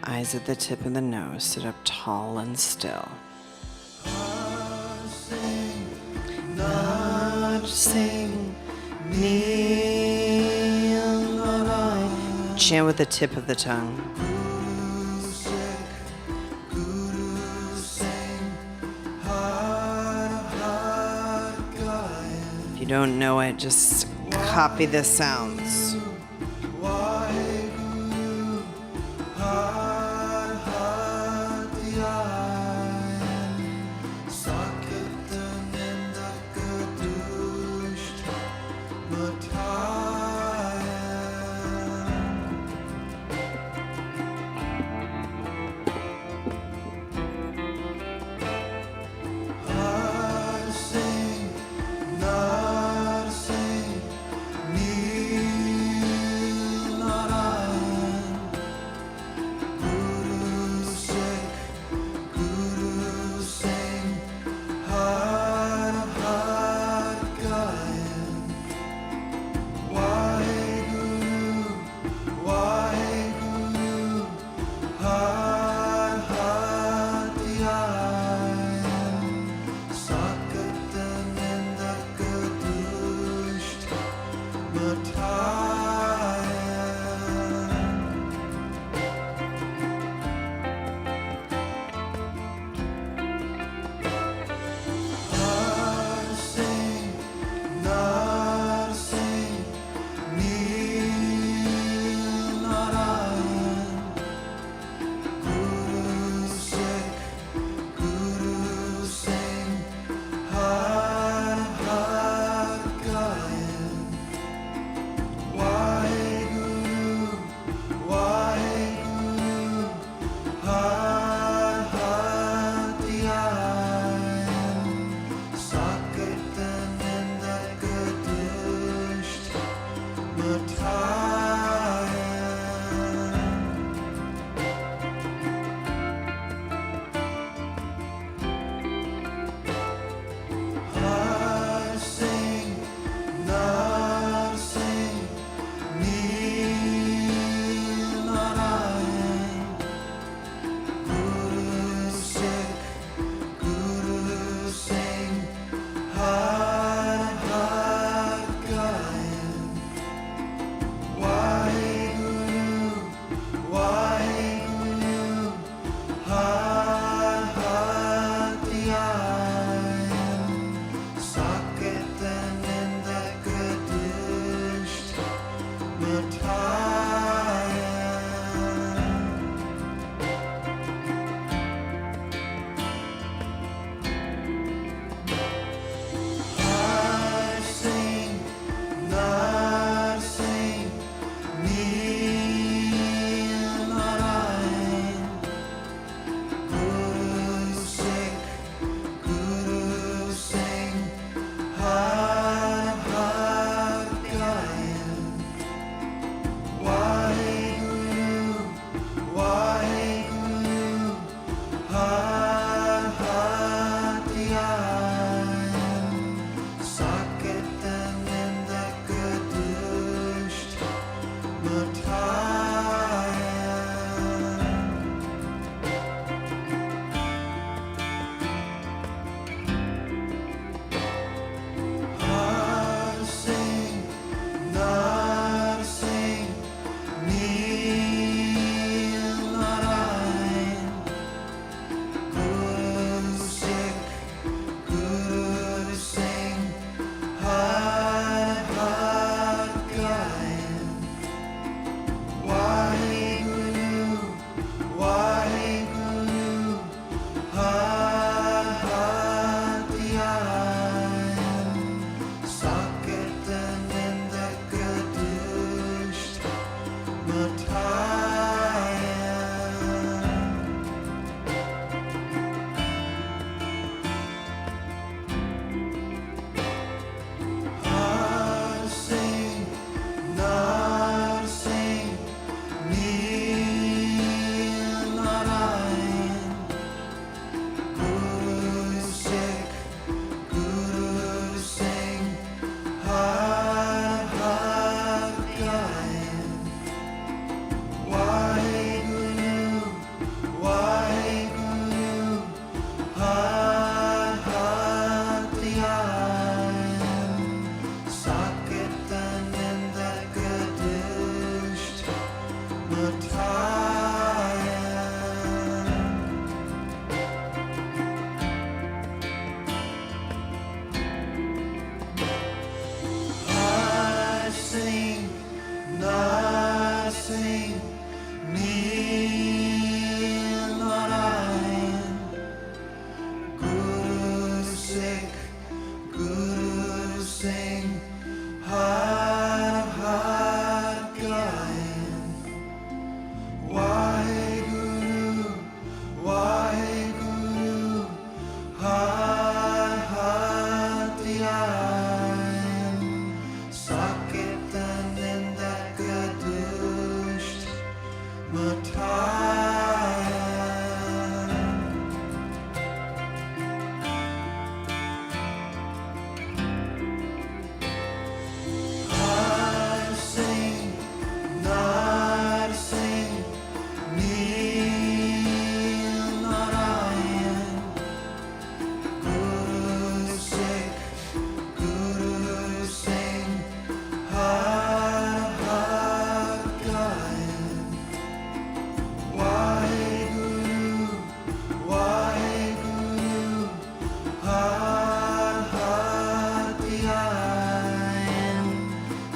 Eyes at the tip of the nose. Sit up tall and still. Chant with the tip of the tongue. If you don't know it, just copy the sounds.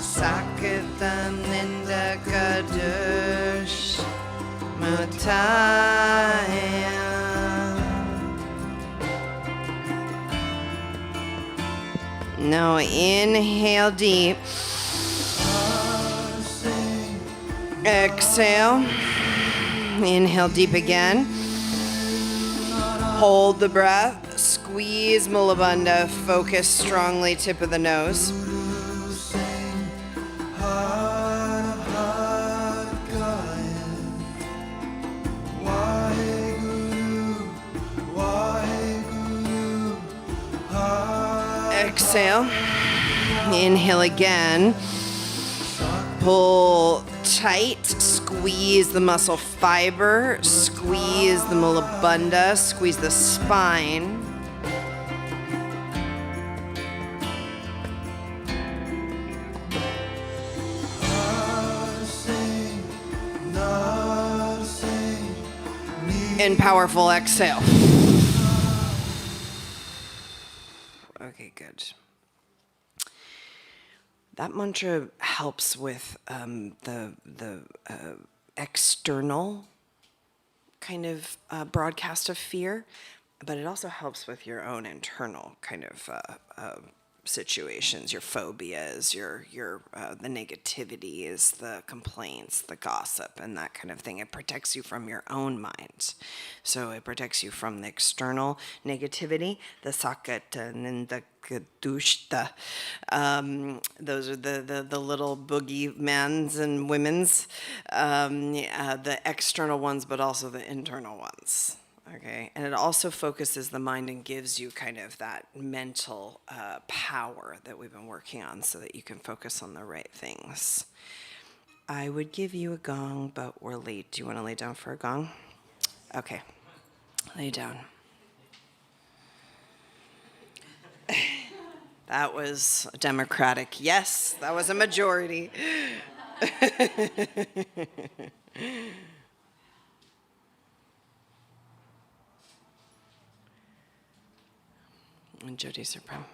Sakatan Ninda Kadush Mataya. Now inhale deep. Exhale. Inhale deep again. Hold the breath. Squeeze Mulabandha. Focus strongly, tip of the nose. Exhale. Inhale again. Pull tight. Squeeze the muscle fiber. Squeeze the Mulabandha. Squeeze the spine. And powerful exhale. Okay, good. That mantra helps with the external kind of broadcast of fear, but it also helps with your own internal kind of situations, your phobias, your the negativities, the complaints, the gossip, and that kind of thing. It protects you from your own mind. So it protects you from the external negativity, the sakata and the kadushta. Those are the little boogie men's and women's, the external ones, but also the internal ones. Okay, and it also focuses the mind and gives you kind of that mental power that we've been working on so that you can focus on the right things. I would give you a gong, but we're late. Do you want to lay down for a gong? Okay, lay down. That was a democratic yes. That was a majority. And Jyoti Supreme.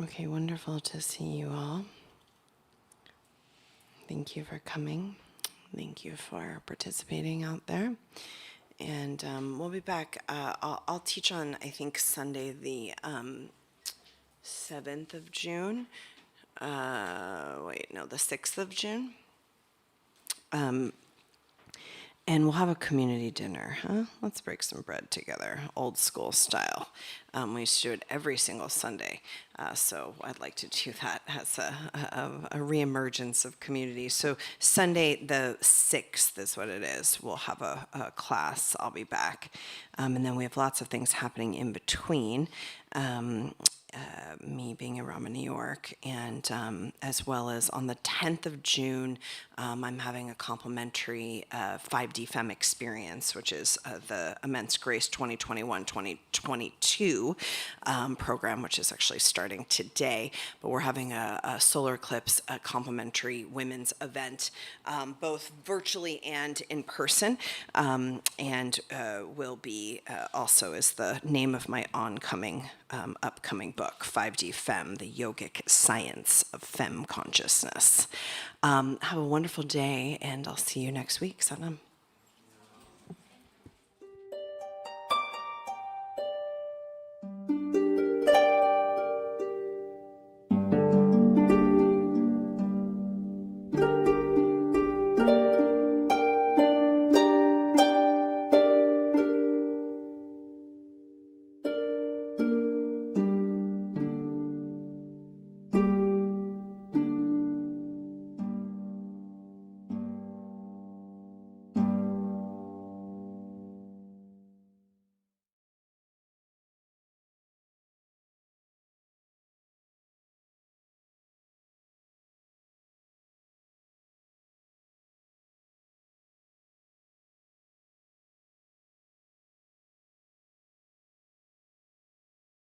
Okay, wonderful to see you all. Thank you for coming. Thank you for participating out there. And we'll be back. I'll teach on, I think, Sunday the 7th of June. The 6th of June. And we'll have a community dinner, huh? Let's break some bread together, old school style. We used to do it every single Sunday, so I'd like to do that as a reemergence of community. So Sunday the 6th is what it is. We'll have a class. I'll be back. And then we have lots of things happening in between. Me being in Rama, New York, and as well as on the 10th of June, I'm having a complimentary 5D Femme experience, which is the Immense Grace 2021-2022 program, which is actually starting today. But we're having a solar eclipse, a complimentary women's event, both virtually and in person, and will be also is the name of my upcoming book, 5D Femme, The Yogic Science of Femme Consciousness. Have a wonderful day, and I'll see you next week. Satnam.